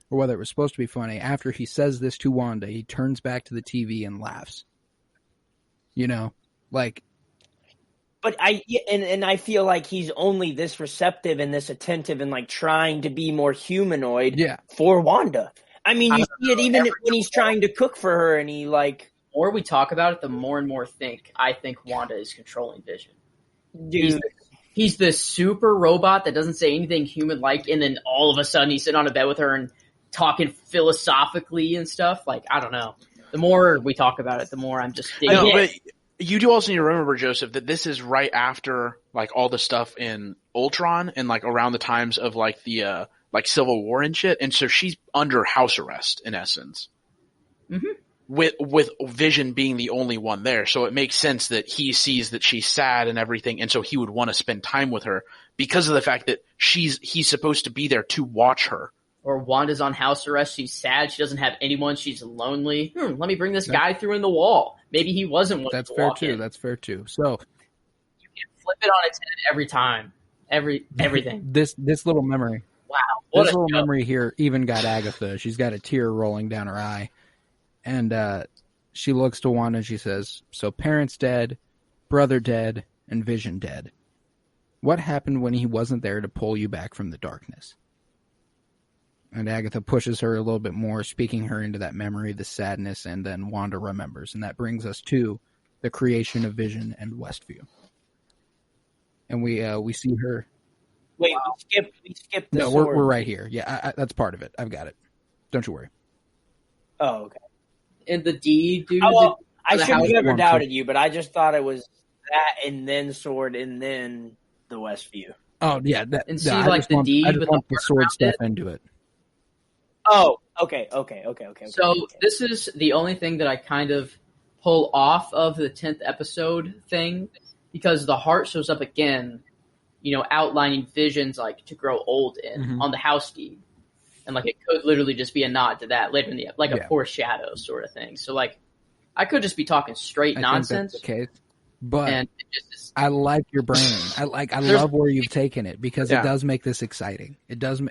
or whether it was supposed to be funny. After he says this to Wanda, he turns back to the TV and laughs. You know, like... But I feel like he's only this receptive and this attentive and like trying to be more humanoid for Wanda. I mean, you see it even when he's trying to cook for her and he like. The more we talk about it, the more and more I think Wanda is controlling Vision. Dude. He's this super robot that doesn't say anything human-like, and then all of a sudden he's sitting on a bed with her and talking philosophically and stuff. Like, I don't know. The more we talk about it, the more I'm just digging it. You do also need to remember, Joseph, that this is right after like all the stuff in Ultron and like around the times of like the like Civil War and shit, and so she's under house arrest in essence, with Vision being the only one there. So it makes sense that he sees that she's sad and everything, and so he would want to spend time with her because of the fact that he's supposed to be there to watch her. Or Wanda's on house arrest. She's sad. She doesn't have anyone. She's lonely. Let me bring this guy through in the wall. Maybe he wasn't one. That's fair too. That's fair too. So you can flip it on its head every time. Everything. This little memory. Wow. This little memory here even got Agatha. She's got a tear rolling down her eye, and she looks to Wanda and she says, "So parents dead, brother dead, and Vision dead. What happened when he wasn't there to pull you back from the darkness?" And Agatha pushes her a little bit more, speaking her into that memory, the sadness, and then Wanda remembers. And that brings us to the creation of Vision and Westview. And we see her. Wait, we skipped the No, sword. we're right here. Yeah, that's part of it. I've got it. Don't you worry. Oh, okay. And the deed, dude. I should have never doubted you, but I just thought it was that and then sword and then the Westview. Oh, yeah. The deed I just want the sword stuff into it. Oh, okay. So this is the only thing that I kind of pull off of the 10th episode thing, because the heart shows up again, you know, outlining Vision's like to grow old in on the house deed. And like it could literally just be a nod to that later in the like a foreshadow sort of thing. So like I could just be talking straight nonsense. Okay. But I like your brain. I love where you've taken it, because it does make this exciting. It does.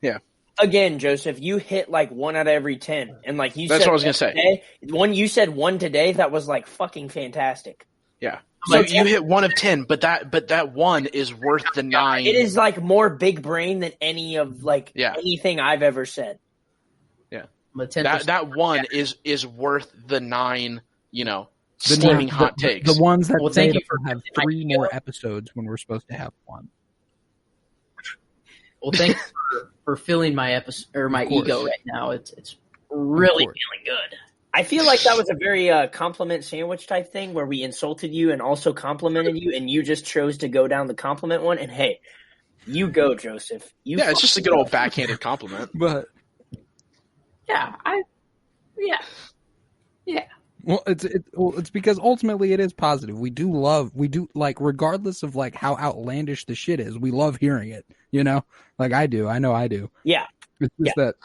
Yeah. Again, Joseph, you hit like 1 out of every 10, and like you that's said, what I was gonna say. When you said 1 today, that was like fucking fantastic. Yeah, so you hit 1 of 10, but that 1 is worth the 9. It is like more big brain than any of like anything I've ever said. Yeah, that 1 is worth the 9. You know, hot takes. The ones that say have 3 more episodes when we're supposed to have 1. Well, thanks for filling my episode or my ego right now. It's really feeling good. I feel like that was a very compliment sandwich type thing where we insulted you and also complimented you, and you just chose to go down the compliment one. And hey, you go, Joseph. It's just a good old backhanded compliment. But yeah. Well, it's because ultimately it is positive. We do like, regardless of like how outlandish the shit is, we love hearing it. You know, like I do. I know I do. Yeah. It's just that.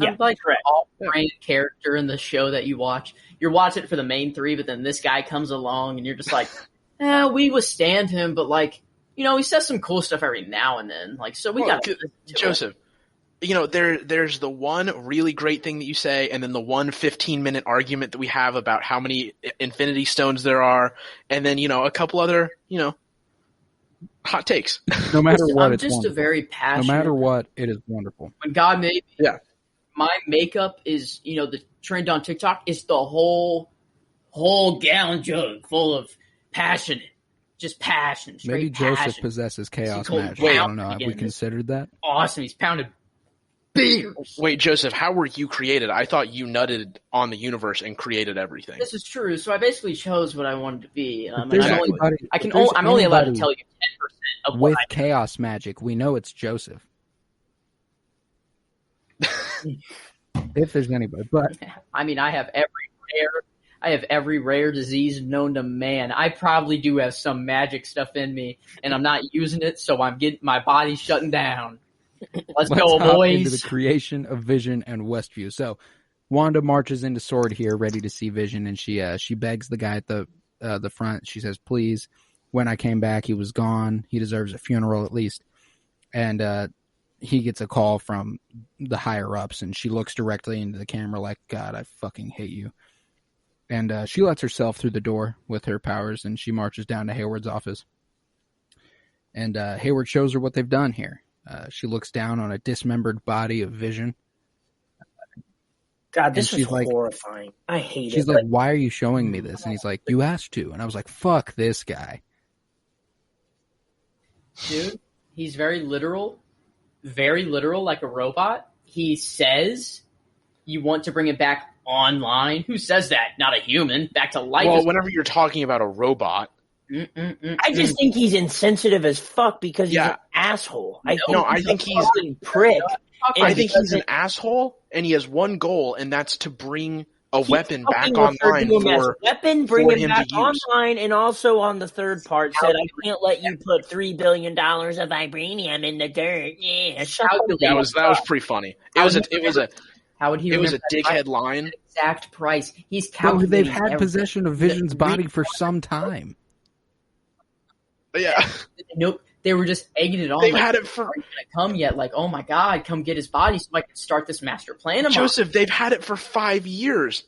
I'm like an all-brand character in the show that you watch. You're watching it for the main three, but then this guy comes along and you're just like, we withstand him, but like, you know, he says some cool stuff every now and then. Like, so we got Joseph. You know, there's the one really great thing that you say, and then the one 15-minute argument that we have about how many Infinity Stones there are, and then, you know, a couple other, you know, hot takes. No matter what, I'm just a very passionate. No matter what, it is wonderful. When God made me, yeah. My makeup is, you know, the trend on TikTok is the whole gallon jug full of passion. Just passion. Maybe Joseph possesses chaos magic. I don't know. Have we considered that? Awesome. He's pounded beers. Wait, Joseph, how were you created? I thought you nutted on the universe and created everything. This is true. So I basically chose what I wanted to be. I'm Exactly. only allowed to tell you 10% of what with chaos magic. We know it's Joseph. If there's anybody, but I mean, I have every rare disease known to man. I probably do have some magic stuff in me, and I'm not using it, so I'm getting my body's shutting down. Let's go, boys. Into the creation of Vision and Westview. So Wanda marches into Sword here, ready to see Vision, and she begs the guy at the front. She says, "Please, when I came back, he was gone. He deserves a funeral at least." And he gets a call from the higher ups, and she looks directly into the camera like, "God, I fucking hate you." And she lets herself through the door with her powers, and she marches down to Hayward's office. And Hayward shows her what they've done here. She looks down on a dismembered body of Vision. God, this is horrifying. I hate it. She's like, "Why are you showing me this?" And he's like, "You asked to." And I was like, "Fuck this guy." Dude, he's very literal, like a robot. He says, "You want to bring it back online?" Who says that? Not a human. Back to life. Well, whenever you're talking about a robot. I just think he's insensitive as fuck because he's an asshole. I think he's a prick. I think he's an asshole, and he has one goal, and that's to bring a weapon back online bring him back online, and also on the third part said, "I can't let you put $3 billion of vibranium in the dirt." Yeah, that was pretty funny. It was a how would he? It was a dickhead line. Exact price. He's calculating. They've had possession of Vision's body for some time. Yeah. Nope. They were just egging it on. They've had it for. Are you gonna come yet? Like, oh my god, come get his body so I can start this master plan. Joseph, they've had it for 5 years.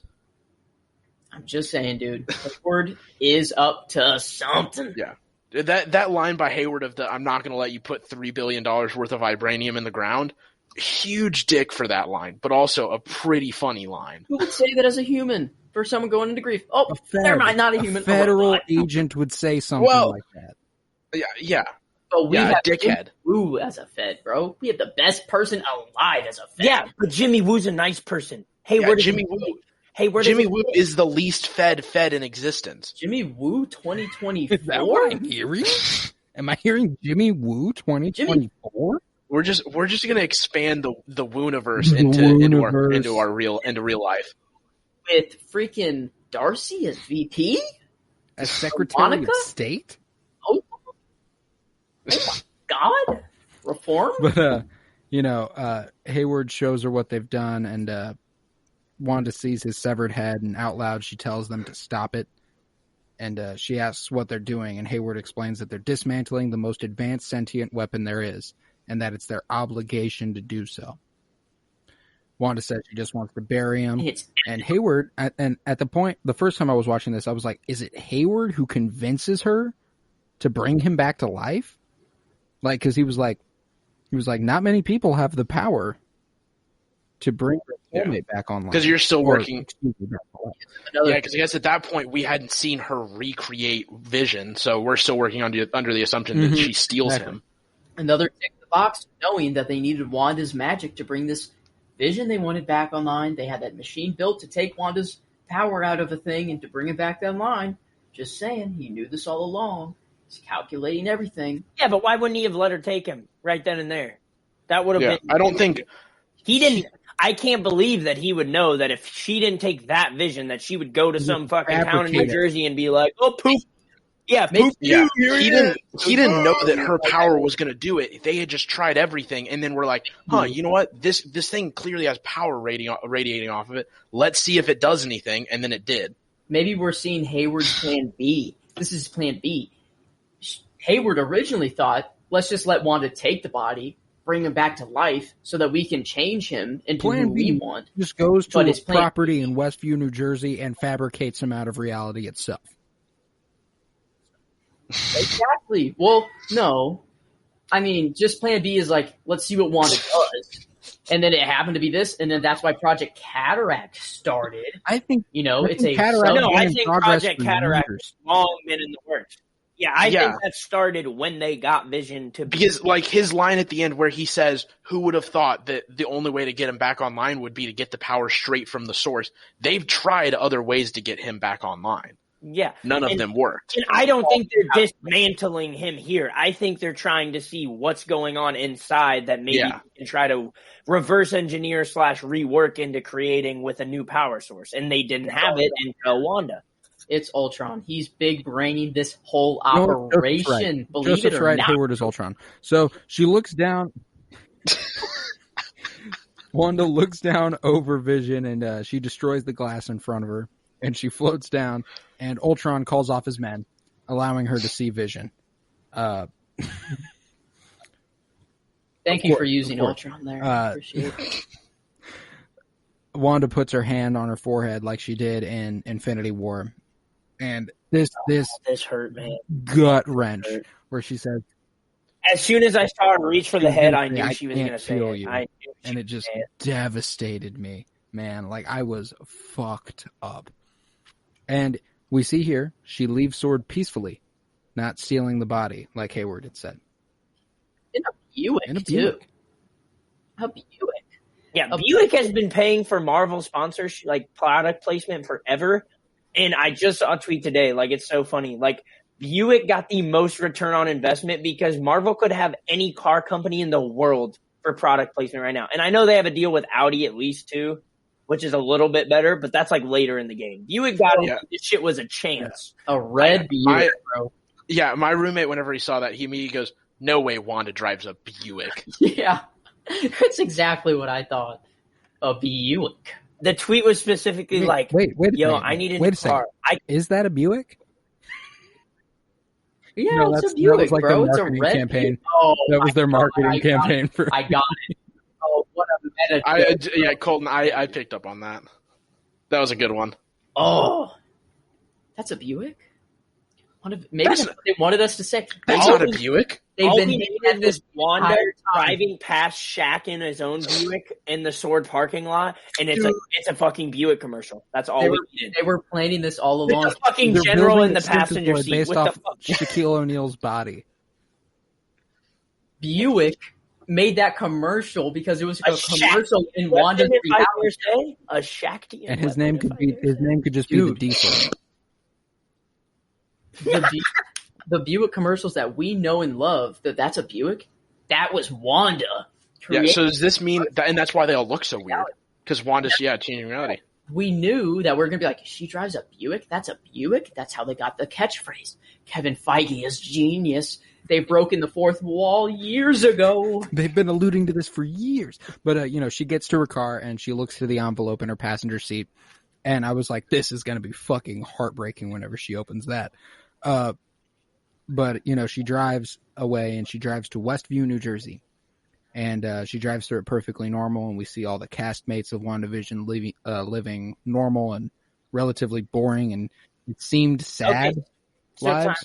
I'm just saying, dude. Hayward is up to something. Yeah. That line by Hayward of I'm not going to let you put $3 billion worth of vibranium in the ground. Huge dick for that line, but also a pretty funny line. Who would say that as a human? For someone going into grief. Oh, never mind, not a human. A federal agent would say something like that. Yeah. But we have a dickhead. Jimmy Woo as a Fed, bro. We have the best person alive as a Fed. Yeah, but Jimmy Woo's a nice person. Hey, Jimmy Woo is the least Fed in existence. Jimmy Woo 2024? Is that what I'm hearing? Am I hearing Jimmy Woo 2024? We're just gonna expand the Wooniverse into real life. With freaking Darcy as VP? As Secretary of State? Oh my god! Reform? But, Hayward shows her what they've done, and Wanda sees his severed head, and out loud she tells them to stop it. And she asks what they're doing, and Hayward explains that they're dismantling the most advanced sentient weapon there is, and that it's their obligation to do so. Wanda says she just wants to bury him. And Hayward, at the first time I was watching this, I was like, is it Hayward who convinces her to bring him back to life? Like, because he was like, not many people have the power to bring her soulmate back online. Because you're still working. Yeah, because I guess at that point we hadn't seen her recreate Vision, so we're still working under the assumption that she steals him. Another tick in the box, knowing that they needed Wanda's magic to bring this Vision they wanted back online. They had that machine built to take Wanda's power out of a thing and to bring it back online. Just saying, he knew this all along. He's calculating everything. Yeah, but why wouldn't he have let her take him right then and there? That would have been. I don't think he didn't. I can't believe that he would know that if she didn't take that vision, that she would go to some fucking town in New Jersey and be like, "Oh, poop." Yeah, poop. Yeah, he didn't know that her power was going to do it. They had just tried everything, and then we're like, you know what? This thing clearly has power radiating off of it. Let's see if it does anything, and then it did. Maybe we're seeing Hayward's plan B. This is plan B. Hayward originally thought, let's just let Wanda take the body, bring him back to life, so that we can change him into plan who B we want. Just goes to his property in Westview, New Jersey, and fabricates him out of reality itself. Exactly. Well, no. I mean, just plan B is like, let's see what Wanda does. And then it happened to be this, and then that's why Project Cataract started. I think, it's a Cataract. No, I think Project Cataract has long been in the works. Yeah, I think that started when they got Vision to be. Because, like, his line at the end where he says, who would have thought that the only way to get him back online would be to get the power straight from the source? They've tried other ways to get him back online. Yeah. None of them worked. And I don't think they're dismantling him here. I think they're trying to see what's going on inside that maybe they can try to reverse engineer / rework into creating with a new power source. And they didn't have it until Wanda. It's Ultron. He's big braining this whole operation. Right. Believe Joseph's it or right. not. Hayward is Ultron. So she looks down. Wanda looks down over Vision, and she destroys the glass in front of her, and she floats down. And Ultron calls off his men, allowing her to see Vision. Thank you for using Ultron there. I appreciate it. Wanda puts her hand on her forehead like she did in Infinity War. And this hurt, man. Gut wrench where she says, as soon as I saw her reach for the head, I knew she was going to say it. And it just devastated me, man. Like, I was fucked up. And we see here, she leaves Sword peacefully, not stealing the body, like Hayward had said. In a Buick, too. A Buick. Yeah, Buick has been paying for Marvel sponsorship, like product placement forever. And I just saw a tweet today, like, it's so funny. Like, Buick got the most return on investment because Marvel could have any car company in the world for product placement right now. And I know they have a deal with Audi at least too, which is a little bit better, but that's like later in the game. Buick got it. This shit was a chance. A red Buick, bro. Yeah, my roommate, whenever he saw that, he immediately goes, no way Wanda drives a Buick. Yeah, that's exactly what I thought. A Buick. The tweet was specifically wait a yo, second. I need a new car. Is that a Buick? Yeah, no, it's a Buick, that was like bro. Their marketing campaign. Buick. Oh, that was their marketing campaign for. I got it. Oh, what a meta joke. Yeah, Colton, I picked up on that. That was a good one. Oh, that's a Buick? Maybe that's what they wanted us to say. That's not a Buick. They've been had this Wanda driving past Shaq in his own Buick in the Sword parking lot, and it's a fucking Buick commercial. That's all we needed. They were planning this all along. There's a fucking general in the passenger seat based with off the fuck. Shaquille O'Neal's body. Buick made that commercial because it was a commercial in Wanda's reality. A Shaq, and his name could just be the Diesel. The Buick commercials that we know and love, that's a Buick, that was Wanda. Yeah, so does this mean that, and that's why they all look so weird, because Wanda's, changing reality. We knew that we were going to be like, she drives a Buick? That's a Buick? That's how they got the catchphrase. Kevin Feige is genius. They've broken the fourth wall years ago. They've been alluding to this for years. But, she gets to her car and she looks through the envelope in her passenger seat. And I was like, this is going to be fucking heartbreaking whenever she opens that. But, she drives away and she drives to Westview, New Jersey. And she drives through it perfectly normal. And we see all the castmates of WandaVision living normal and relatively boring. And it seemed sad lives.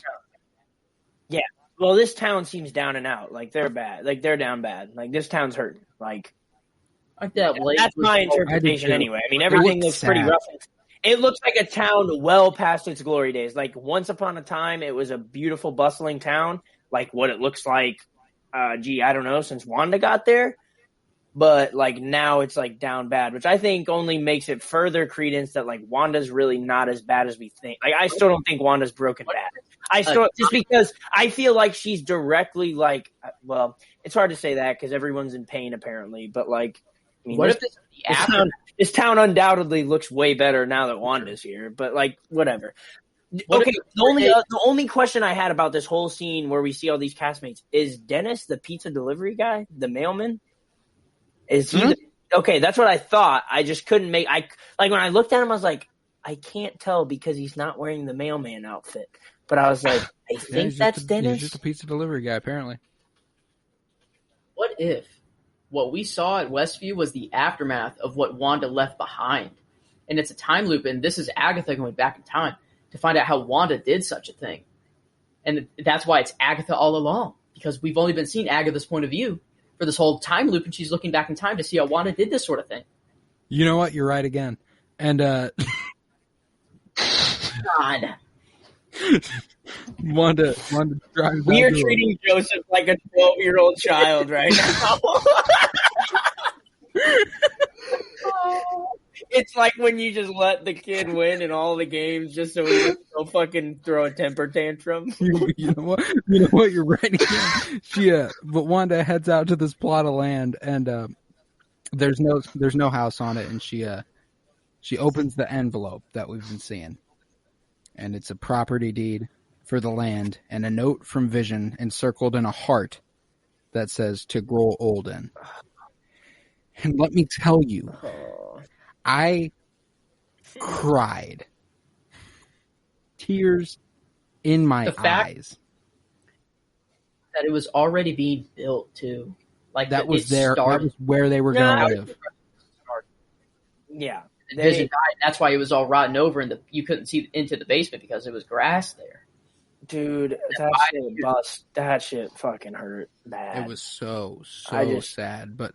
Yeah. Well, this town seems down and out. Like, they're bad. Like, they're down bad. Like, this town's hurting. Like that's my interpretation anyway. I mean, everything looks pretty rough. It looks like a town well past its glory days. Like, once upon a time, it was a beautiful, bustling town. Like, what it looks like, I don't know, since Wanda got there. but like now it's like down bad, which I think only makes it further credence that like Wanda's really not as bad as we think. Like I still don't think Wanda's broken bad. I still just because I feel like she's directly like, well, it's hard to say that because everyone's in pain apparently, but like, I mean, what if this town undoubtedly looks way better now that Wanda's here, but like whatever. Okay, the only question I had about this whole scene where we see all these castmates is Dennis the pizza delivery guy, the mailman. Is he? Okay, that's what I thought. I just couldn't make. When I looked at him, I was like, I can't tell because he's not wearing the mailman outfit. But I was like, I think that's Dennis. He's just a pizza delivery guy, apparently. What if what we saw at Westview was the aftermath of what Wanda left behind, and it's a time loop, and this is Agatha going back in time to find out how Wanda did such a thing, and that's why it's Agatha all along because we've only been seeing Agatha's point of view for this whole time loop, and she's looking back in time to see how Wanda did this sort of thing. You know what? You're right again. And God, Wanda drives. We are treating Joseph like a 12-year-old child right now. It's like when you just let the kid win in all the games just so he will fucking throw a temper tantrum. You know what? You're right again. But Wanda heads out to this plot of land, and there's no house on it, and she opens the envelope that we've been seeing, and it's a property deed for the land and a note from Vision encircled in a heart that says to grow old in. And let me tell you, I cried. Tears in my eyes. That it was already being built too. Like that was there. That was where they were going to live. Yeah. Vision died. That's why it was all rotten over, and you couldn't see into the basement because there was grass there. Dude, that shit fucking hurt bad. It was so sad, but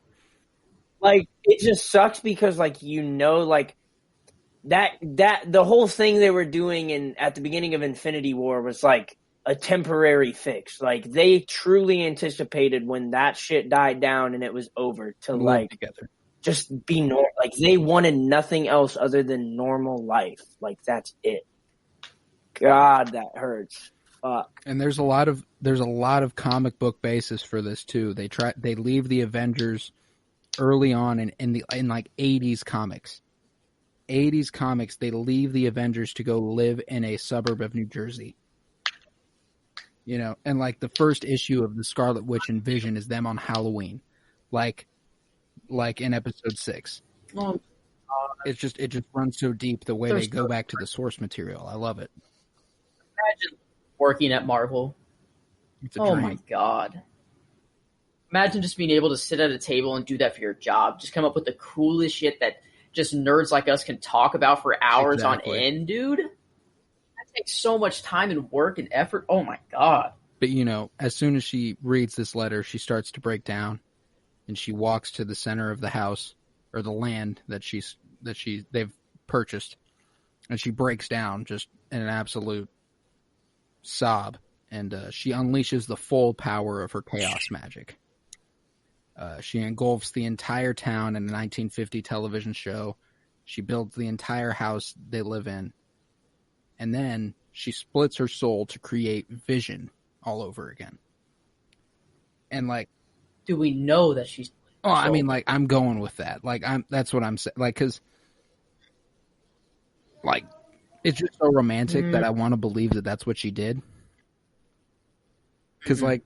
like it just sucks because like like that the whole thing they were doing at the beginning of Infinity War was like a temporary fix. Like they truly anticipated when that shit died down and it was over to like together. Just be normal. Like they wanted nothing else other than normal life. Like that's it. God, that hurts. Fuck. And there's a lot of comic book basis for this too. They leave the Avengers early on in like 80s comics. 80s comics, they leave the Avengers to go live in a suburb of New Jersey. You know, and like the first issue of the Scarlet Witch and Vision is them on Halloween. Like in episode 6. It just runs so deep the way they go back to the source material. I love it. Imagine working at Marvel. Oh my God. Imagine just being able to sit at a table and do that for your job. Just come up with the coolest shit that just nerds like us can talk about for hours on end, dude. That takes so much time and work and effort. Oh my God. But you know, as soon as she reads this letter, she starts to break down. And she walks to the center of the house or the land that they've purchased, and she breaks down just in an absolute sob, and she unleashes the full power of her chaos magic. She engulfs the entire town in a 1950 television show. She builds the entire house they live in, and then she splits her soul to create Vision all over again. And like. Do we know that she's? Oh, I mean, like I'm going with that. Like that's what I'm saying. Like, because, like, it's just so romantic that I want to believe that that's what she did. Because, like,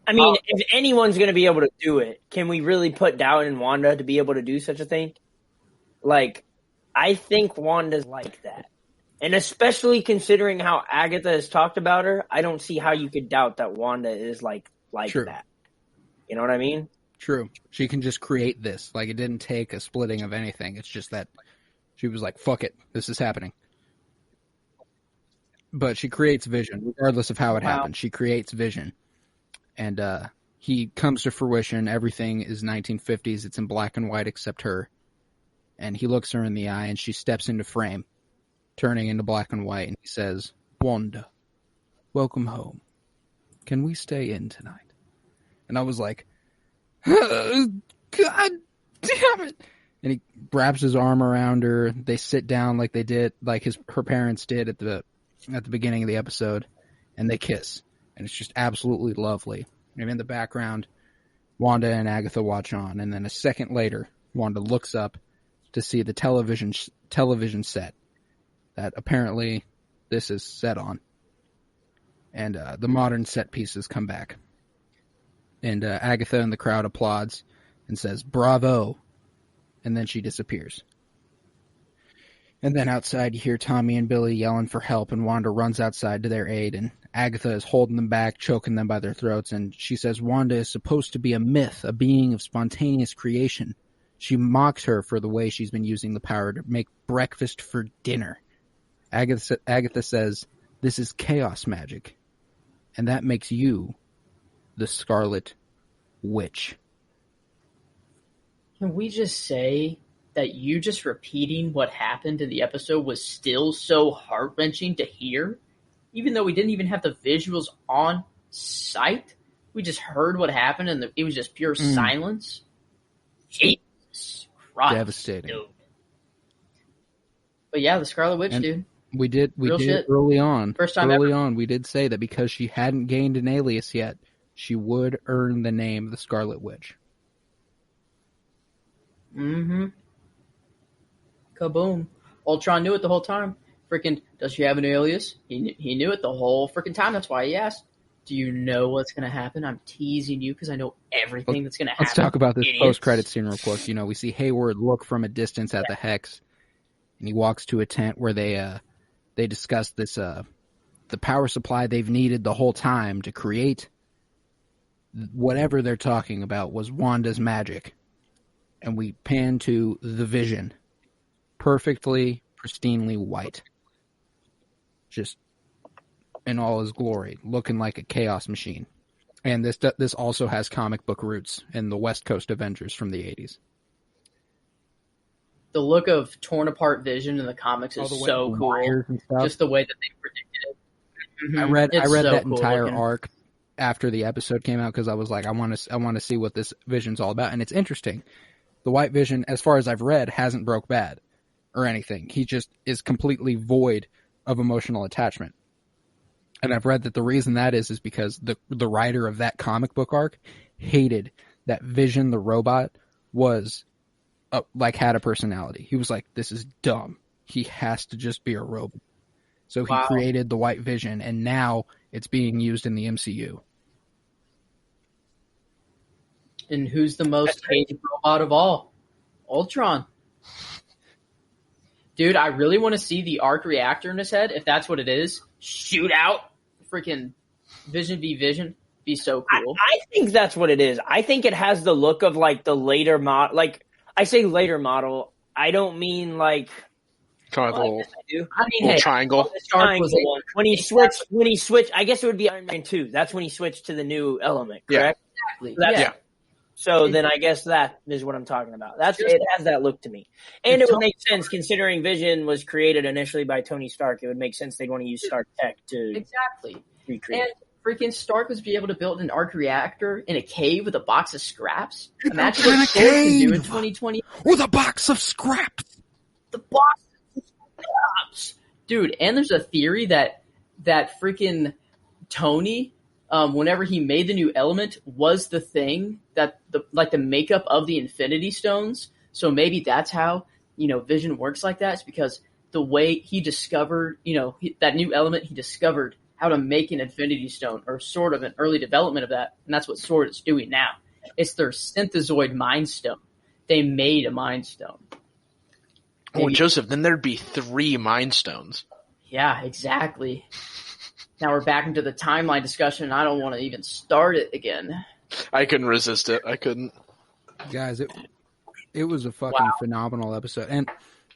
I mean, if anyone's going to be able to do it, can we really put doubt in Wanda to be able to do such a thing? Like, I think Wanda's like that, and especially considering how Agatha has talked about her, I don't see how you could doubt that Wanda is like True. that. You know what I mean? True. She can just create this. Like, it didn't take a splitting of anything. It's just that she was like, fuck it. This is happening. But she creates Vision, regardless of how it happened. She creates Vision. And he comes to fruition. Everything is 1950s. It's in black and white except her. And he looks her in the eye, and she steps into frame, turning into black and white. And he says, Wanda, welcome home. Can we stay in tonight? And I was like, God damn it. And he wraps his arm around her. They sit down like they did, like her parents did at the beginning of the episode, and they kiss. And it's just absolutely lovely. And in the background, Wanda and Agatha watch on. And then a second later, Wanda looks up to see the television set that apparently this is set on. And the modern set pieces come back. And Agatha in the crowd applauds and says, "Bravo." And then she disappears. And then outside you hear Tommy and Billy yelling for help, and Wanda runs outside to their aid, and Agatha is holding them back, choking them by their throats, and she says Wanda is supposed to be a myth, a being of spontaneous creation. She mocks her for the way she's been using the power to make breakfast for dinner. Agatha says, "This is chaos magic, and that makes you the Scarlet Witch." Can we just say that you just repeating what happened in the episode was still so heart-wrenching to hear? Even though we didn't even have the visuals on site, we just heard what happened and it was just pure silence. Jesus Christ. Devastating. Dude. But yeah, the Scarlet Witch, dude. We did shit. early on. First time early ever. on, we did say that because she hadn't gained an alias yet, she would earn the name the Scarlet Witch. Mm-hmm. Kaboom. Ultron knew it the whole time. Freaking, does she have an alias? He knew it the whole freaking time. That's why he asked, "Do you know what's going to happen?" I'm teasing you because I know everything that's going to happen. Let's talk about this Idiots. post-credit scene real quick. You know, we see Hayward look from a distance at the Hex, and he walks to a tent where they discuss this the power supply they've needed the whole time to create whatever they're talking about was Wanda's magic. And we pan to the Vision, perfectly, pristinely white, just in all his glory, looking like a chaos machine. And this also has comic book roots in the West Coast Avengers from the 80s. The look of torn apart Vision in the comics is so cool. Just the way that they predicted it. Mm-hmm. I read so that cool entire looking. arc after the episode came out because I was like, I want to see what this Vision's all about, and it's interesting. The White Vision, as far as I've read, hasn't broke bad or anything. He just is completely void of emotional attachment. And I've read that the reason that is because the writer of that comic book arc hated that Vision the robot was had a personality. He was like, "This is dumb. He has to just be a robot." So he created the White Vision, and now it's being used in the MCU. And who's the most hated robot of all? Ultron. Dude, I really want to see the arc reactor in his head, if that's what it is. Shoot out freaking Vision v. Vision. Be so cool. I think that's what it is. I think it has the look of like the later model. Like, I say later model. I don't mean like... Kind of little triangle. When he switched, I guess it would be Iron Man 2. That's when he switched to the new element, correct? Yeah, exactly. So then I guess that is what I'm talking about. It has that look to me. And it would make sense considering Vision was created initially by Tony Stark. It would make sense they'd want to use Stark tech to recreate. And freaking Stark was be able to build an arc reactor in a cave with a box of scraps. Imagine what Thor can do in 2020 with a box of scraps. The box of scraps, dude. And there's a theory that freaking Tony, whenever he made the new element, was the thing that the makeup of the Infinity Stones. So maybe that's how Vision works like that. It's because the way he discovered that new element, he discovered how to make an Infinity Stone, or sort of an early development of that, and that's what Sword is doing now. It's their synthezoid Mind Stone. They made a Mind Stone. Oh, Joseph, then there'd be 3 Mind Stones. Yeah, exactly. Now we're back into the timeline discussion, and I don't want to even start it again. I couldn't resist it. I couldn't. Guys, it was a fucking phenomenal episode. And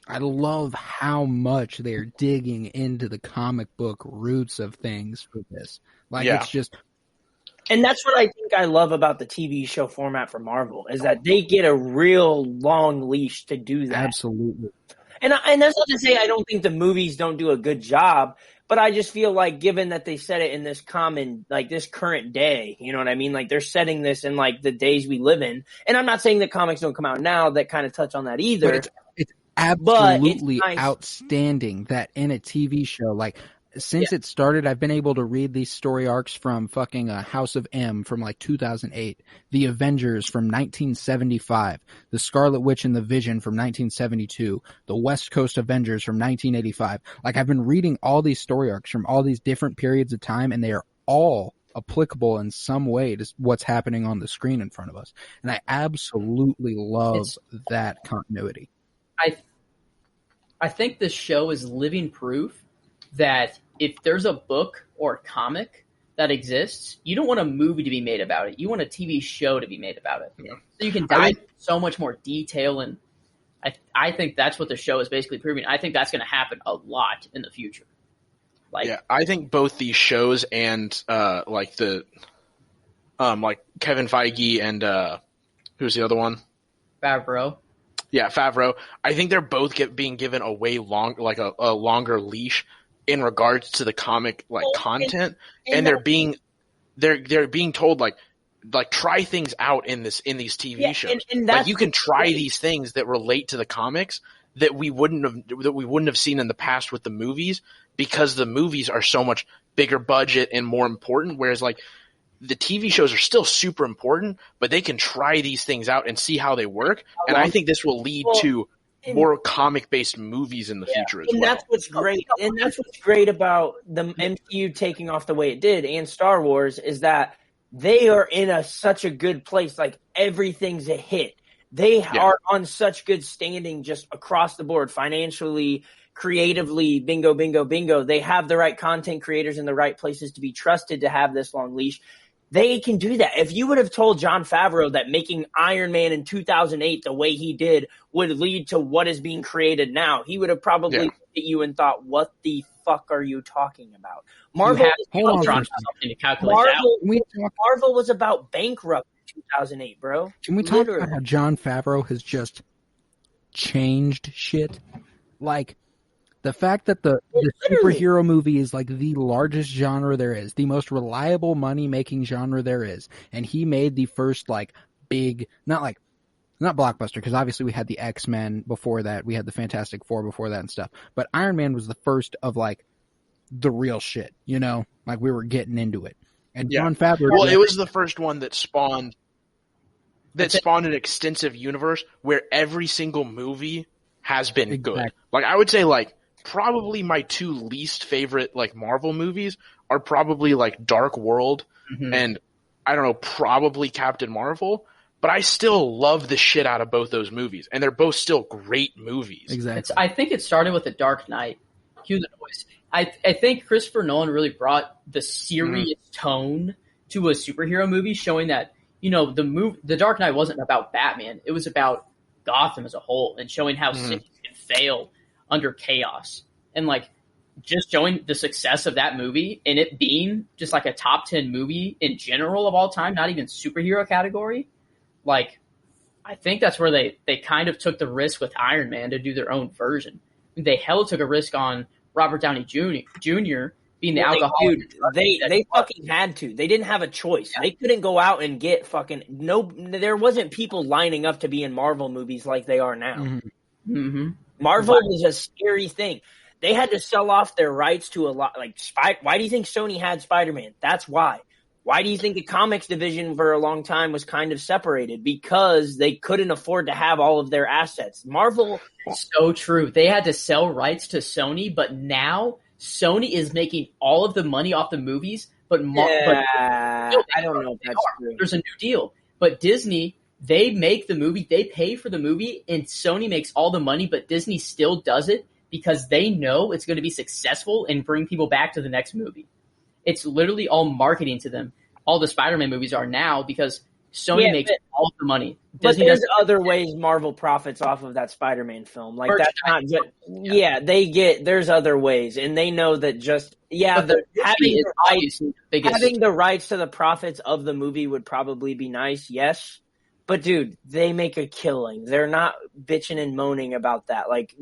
I love how much they're digging into the comic book roots of things for this. It's just... And that's what I think I love about the TV show format for Marvel, is that they get a real long leash to do that. Absolutely. And that's not to say I don't think the movies don't do a good job, But I just feel like, given that they set it in this this current day, you know what I mean? Like, they're setting this in like the days we live in. And I'm not saying that comics don't come out now that kind of touch on that either. But it's absolutely outstanding that in a TV show, like, since it started, I've been able to read these story arcs from fucking House of M from like 2008, The Avengers from 1975, The Scarlet Witch and the Vision from 1972, The West Coast Avengers from 1985. Like, I've been reading all these story arcs from all these different periods of time, and they are all applicable in some way to what's happening on the screen in front of us. And I absolutely love that continuity. I think this show is living proof that if there's a book or a comic that exists, you don't want a movie to be made about it. You want a TV show to be made about it. Yeah. So you can dive into so much more detail, and I think that's what the show is basically proving. I think that's going to happen a lot in the future. I think both these shows and like Kevin Feige and who's the other one? Favreau. Yeah, Favreau. I think they're both being given a a longer leash in regards to the comic content, and they're being told like try things out in these TV shows. And like, you can try these things that relate to the comics that we wouldn't have seen in the past with the movies, because the movies are so much bigger budget and more important, whereas like the TV shows are still super important, but they can try these things out and see how they work. And I think this will lead to more comic-based movies in the future as well. And that's what's great. And that's what's great about the MCU taking off the way it did, and Star Wars, is that they are in such a good place. Like, everything's a hit. They are on such good standing just across the board, financially, creatively, bingo, bingo, bingo. They have the right content creators in the right places to be trusted to have this long leash. They can do that. If you would have told Jon Favreau that making Iron Man in 2008 the way he did would lead to what is being created now, he would have probably looked at you and thought, what the fuck are you talking about? Marvel was about bankrupt in 2008, bro. Can we talk about how Jon Favreau has just changed shit? Like, the fact that the superhero movie is like the largest genre there is, the most reliable money-making genre there is, and he made the first like big, not blockbuster, because obviously we had the X-Men before that, we had the Fantastic Four before that and stuff, but Iron Man was the first of like the real shit, you know, like we were getting into it. And Jon Favreau, well, it was the first one that spawned an extensive universe where every single movie has been good. Like, I would say like probably my two least favorite like Marvel movies are probably like Dark World and I don't know, probably Captain Marvel, but I still love the shit out of both those movies, and they're both still great movies. Exactly. I think it started with The Dark Knight. Cue the noise. I think Christopher Nolan really brought the serious tone to a superhero movie, showing that, you know, The Dark Knight wasn't about Batman. It was about Gotham as a whole, and showing how cities can fail under chaos, and like just showing the success of that movie and it being just like a top 10 movie in general of all time, not even superhero category. Like, I think that's where they kind of took the risk with Iron Man to do their own version. They hell took a risk on Robert Downey Jr. being the alcoholic. They fucking had to. They didn't have a choice. Yeah. They couldn't go out and get there wasn't people lining up to be in Marvel movies like they are now. Marvel was a scary thing. They had to sell off their rights to a lot. Like, why do you think Sony had Spider-Man? That's why. Why do you think the comics division for a long time was kind of separated? Because they couldn't afford to have all of their assets. Marvel. So true. They had to sell rights to Sony, but now Sony is making all of the money off the movies. But I don't know if that's true. There's a new deal. But Disney, they make the movie, they pay for the movie, and Sony makes all the money, but Disney still does it because they know it's going to be successful and bring people back to the next movie. It's literally all marketing to them. All the Spider-Man movies are now because Sony makes all the money. But there's other ways Marvel profits off of that Spider-Man film. Like, that's not just, there's other ways, and they know that having the rights to the profits of the movie would probably be nice, yes. But dude, they make a killing. They're not bitching and moaning about that. Like,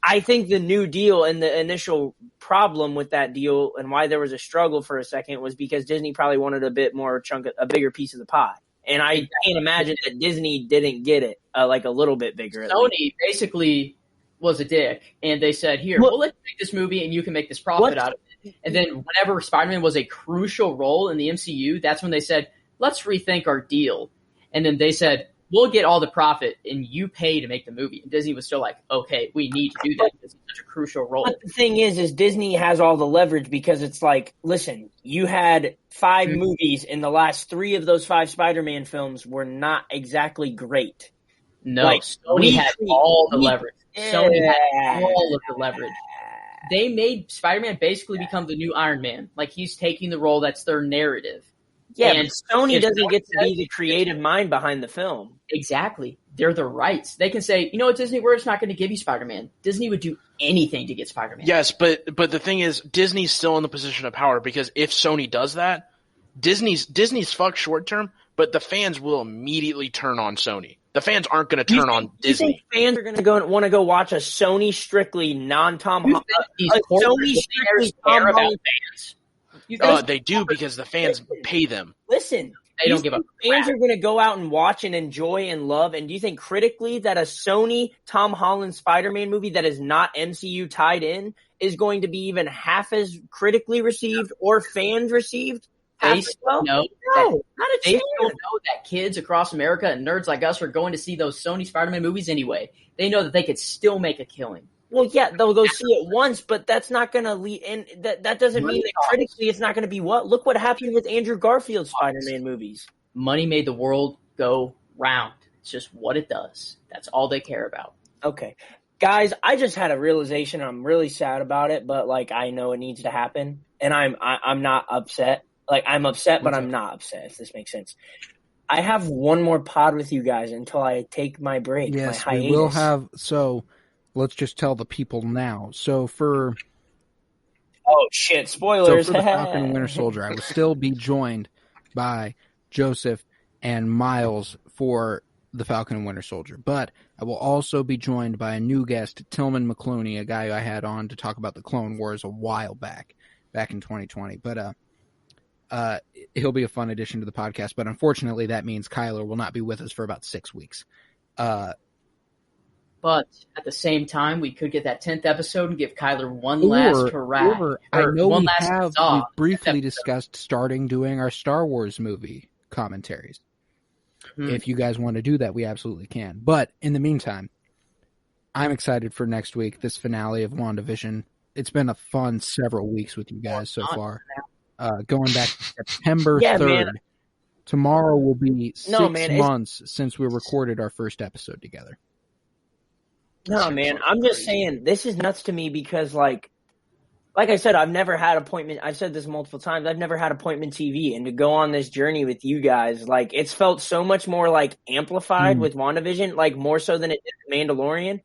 I think the new deal and the initial problem with that deal and why there was a struggle for a second was because Disney probably wanted a bigger piece of the pie. And I can't imagine that Disney didn't get it like a little bit bigger. Sony basically was a dick, and they said, "Here, we'll let you make this movie, and you can make this profit out of it." And then whenever Spider-Man was a crucial role in the MCU, that's when they said, "Let's rethink our deal." And then they said, "We'll get all the profit, and you pay to make the movie." And Disney was still like, "Okay, we need to do that because it's such a crucial role." But the thing is Disney has all the leverage because it's like, listen, you had 5 movies, and the last 3 of those 5 Spider-Man films were not exactly great. No, like, Sony had all the leverage. Sony had all of the leverage. They made Spider-Man basically become the new Iron Man. Like, he's taking the role that's their narrative. Yeah, and but Sony doesn't get to be the creative mind behind the film. Exactly. They're the rights. They can say, you know what, Disney, we're just not going to give you Spider-Man. Disney would do anything to get Spider-Man. Yes, but the thing is, Disney's still in the position of power because if Sony does that, Disney's fucked short term, but the fans will immediately turn on Sony. The fans aren't going to turn on Disney. You think fans are going to want to go watch a Sony strictly non-Tom Holland? Sony strictly Tom Holland fans? They do because the fans pay them. Listen, they don't give up. Fans are going to go out and watch and enjoy and love. And do you think critically that a Sony Tom Holland Spider-Man movie that is not MCU tied in is going to be even half as critically received or fans received? They still know that kids across America and nerds like us are going to see those Sony Spider-Man movies anyway. They know that they could still make a killing. Well, yeah, they'll go see it once, but that's not going to lead. And that doesn't mean that critically it's not going to be what? Look what happened with Andrew Garfield's Spider-Man movies. Money made the world go round. It's just what it does. That's all they care about. Okay. Guys, I just had a realization. I'm really sad about it, but like I know it needs to happen, and I'm not upset. Like, I'm upset, but I'm not upset, if this makes sense. I have one more pod with you guys until I take my break, my hiatus. We will have – so let's just tell the people now. So for – oh, shit, spoilers. So for the Falcon and Winter Soldier, I will still be joined by Joseph and Miles for the Falcon and Winter Soldier. But I will also be joined by a new guest, Tillman McClooney, a guy I had on to talk about the Clone Wars a while back in 2020. But he'll be a fun addition to the podcast, but unfortunately that means Kyler will not be with us for about 6 weeks. But at the same time, we could get that 10th episode and give Kyler one last hurrah. I know we briefly discussed starting doing our Star Wars movie commentaries. If you guys want to do that, we absolutely can. But in the meantime, I'm excited for next week, this finale of WandaVision. It's been a fun several weeks with you guys so far. Going back to September 3rd. Man. Tomorrow will be 6 months since we recorded our first episode together. No, man, I'm just saying, this is nuts to me because, like I said, I've never had appointment. I've said this multiple times. I've never had appointment TV, and to go on this journey with you guys, like, it's felt so much more, like, amplified with WandaVision, like, more so than it did with Mandalorian.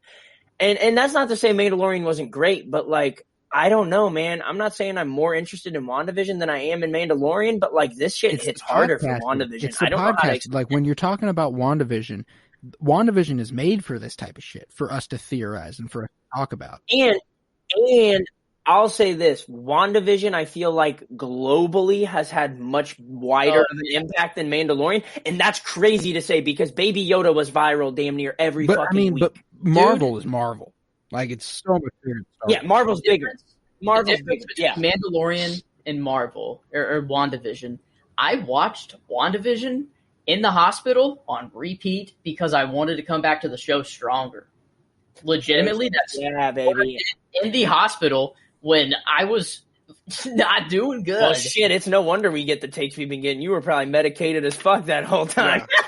And that's not to say Mandalorian wasn't great, but, like, I don't know, man. I'm not saying I'm more interested in WandaVision than I am in Mandalorian, but like this shit hits harder for WandaVision. It's the podcast. Like when you're talking about WandaVision is made for this type of shit, for us to theorize and for us to talk about. And I'll say this, WandaVision, I feel like globally has had much wider of an impact than Mandalorian, and that's crazy to say because Baby Yoda was viral damn near every fucking week. But Marvel is Marvel. Like, it's so much bigger. Yeah, Marvel's bigger. Marvel's bigger. Yeah. Mandalorian and Marvel, or WandaVision. I watched WandaVision in the hospital on repeat because I wanted to come back to the show stronger. Legitimately, that's baby. In the hospital when I was not doing good. Well, shit, it's no wonder we get the takes we've been getting. You were probably medicated as fuck that whole time. Yeah.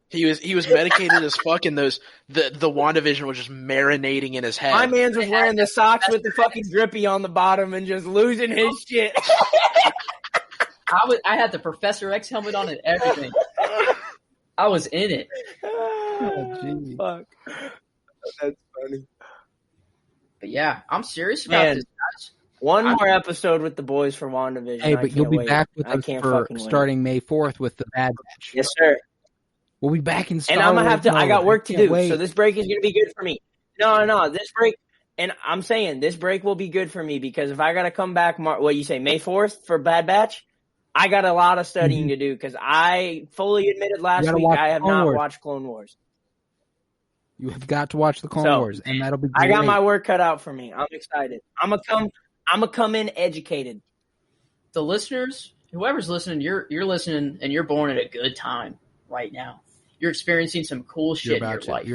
He was medicated as fuck, and the WandaVision was just marinating in his head. My man's was wearing the socks with the fucking drippy on the bottom and just losing his shit. I had the Professor X helmet on and everything. I was in it. Oh, geez. Fuck. That's funny. But yeah, I'm serious about this, guys. One more episode with the boys for WandaVision. Hey, but you'll be back with us for starting May 4th with the Bad Batch. Yes, sir. We'll be back in Star Wars. And I'm going to have to – I got work to do, wait. so this break is going to be good for me. No, this break And I'm saying this break will be good for me because if I got to come back, May 4th for Bad Batch, I got a lot of studying to do because I fully admitted last week I have not watched Clone Wars. You have got to watch the Clone Wars, and that'll be great. I got my work cut out for me. I'm excited. I'm gonna come in educated. The listeners, whoever's listening, you're listening, and you're born at a good time right now. You're experiencing some cool shit in your life.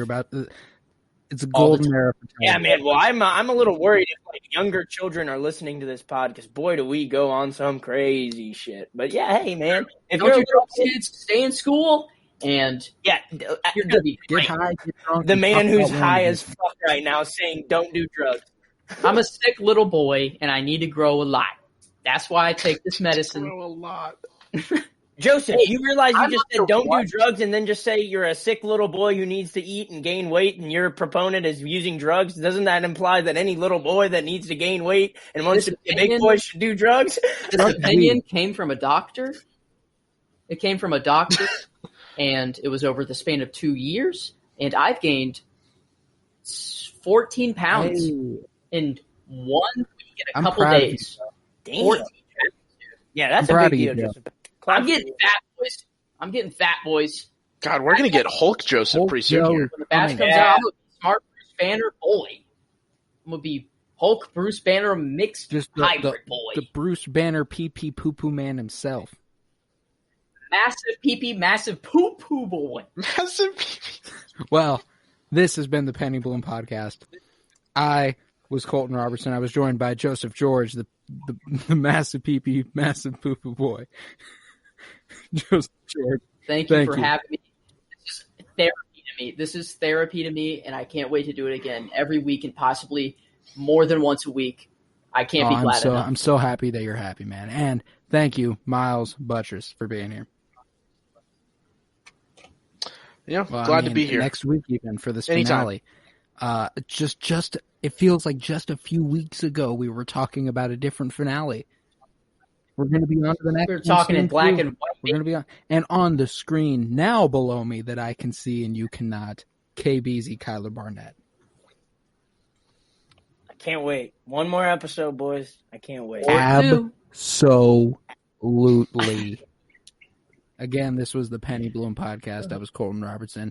It's a golden era. Yeah, man. Well, I'm a little worried if like younger children are listening to this pod because boy, do we go on some crazy shit. But yeah, hey, man, if you're kids, stay in school. And you're gonna be get high, get drunk. The man who's high as fuck right now saying, "Don't do drugs." I'm a sick little boy, and I need to grow a lot. That's why I take this medicine. Grow a lot. Joseph, you realize you just said don't do drugs, and then just say you're a sick little boy who needs to eat and gain weight, and your proponent is using drugs. Doesn't that imply that any little boy that needs to gain weight and wants to be a big boy should do drugs? This opinion came from a doctor. It came from a doctor. And it was over the span of 2 years, and I've gained 14 pounds in 1 week in a couple days. Damn. 14 pounds. Yeah, that's a big deal. I'm getting fat, boys. God, we're gonna get Hulk Joseph pretty soon here. When the batch comes out, I'm gonna be smart Bruce Banner boy. I'm gonna be Hulk Bruce Banner mixed hybrid boy. The Bruce Banner pee poo poo man himself. Massive pee-pee, massive poo-poo boy. Massive pee-pee. Well, this has been the Penny Bloom Podcast. I was Colton Robertson. I was joined by Joseph George, the massive pee-pee, massive poo-poo boy. Joseph George. Thank you for having me. This is therapy to me, and I can't wait to do it again every week and possibly more than once a week. I can't be glad enough. I'm so happy that you're happy, man. And thank you, Miles Buttress, for being here. Yeah, glad to be here. Next week even for this finale. Just it feels like just a few weeks ago we were talking about a different finale. We're going to be on to the next. We're talking in black and white. We're going to be on, and on the screen now below me that I can see and you cannot. KBZ Kyler Barnett. I can't wait. One more episode, boys. I can't wait. Absolutely. Again, this was the Penny Bloom Podcast. I was Colton Robertson.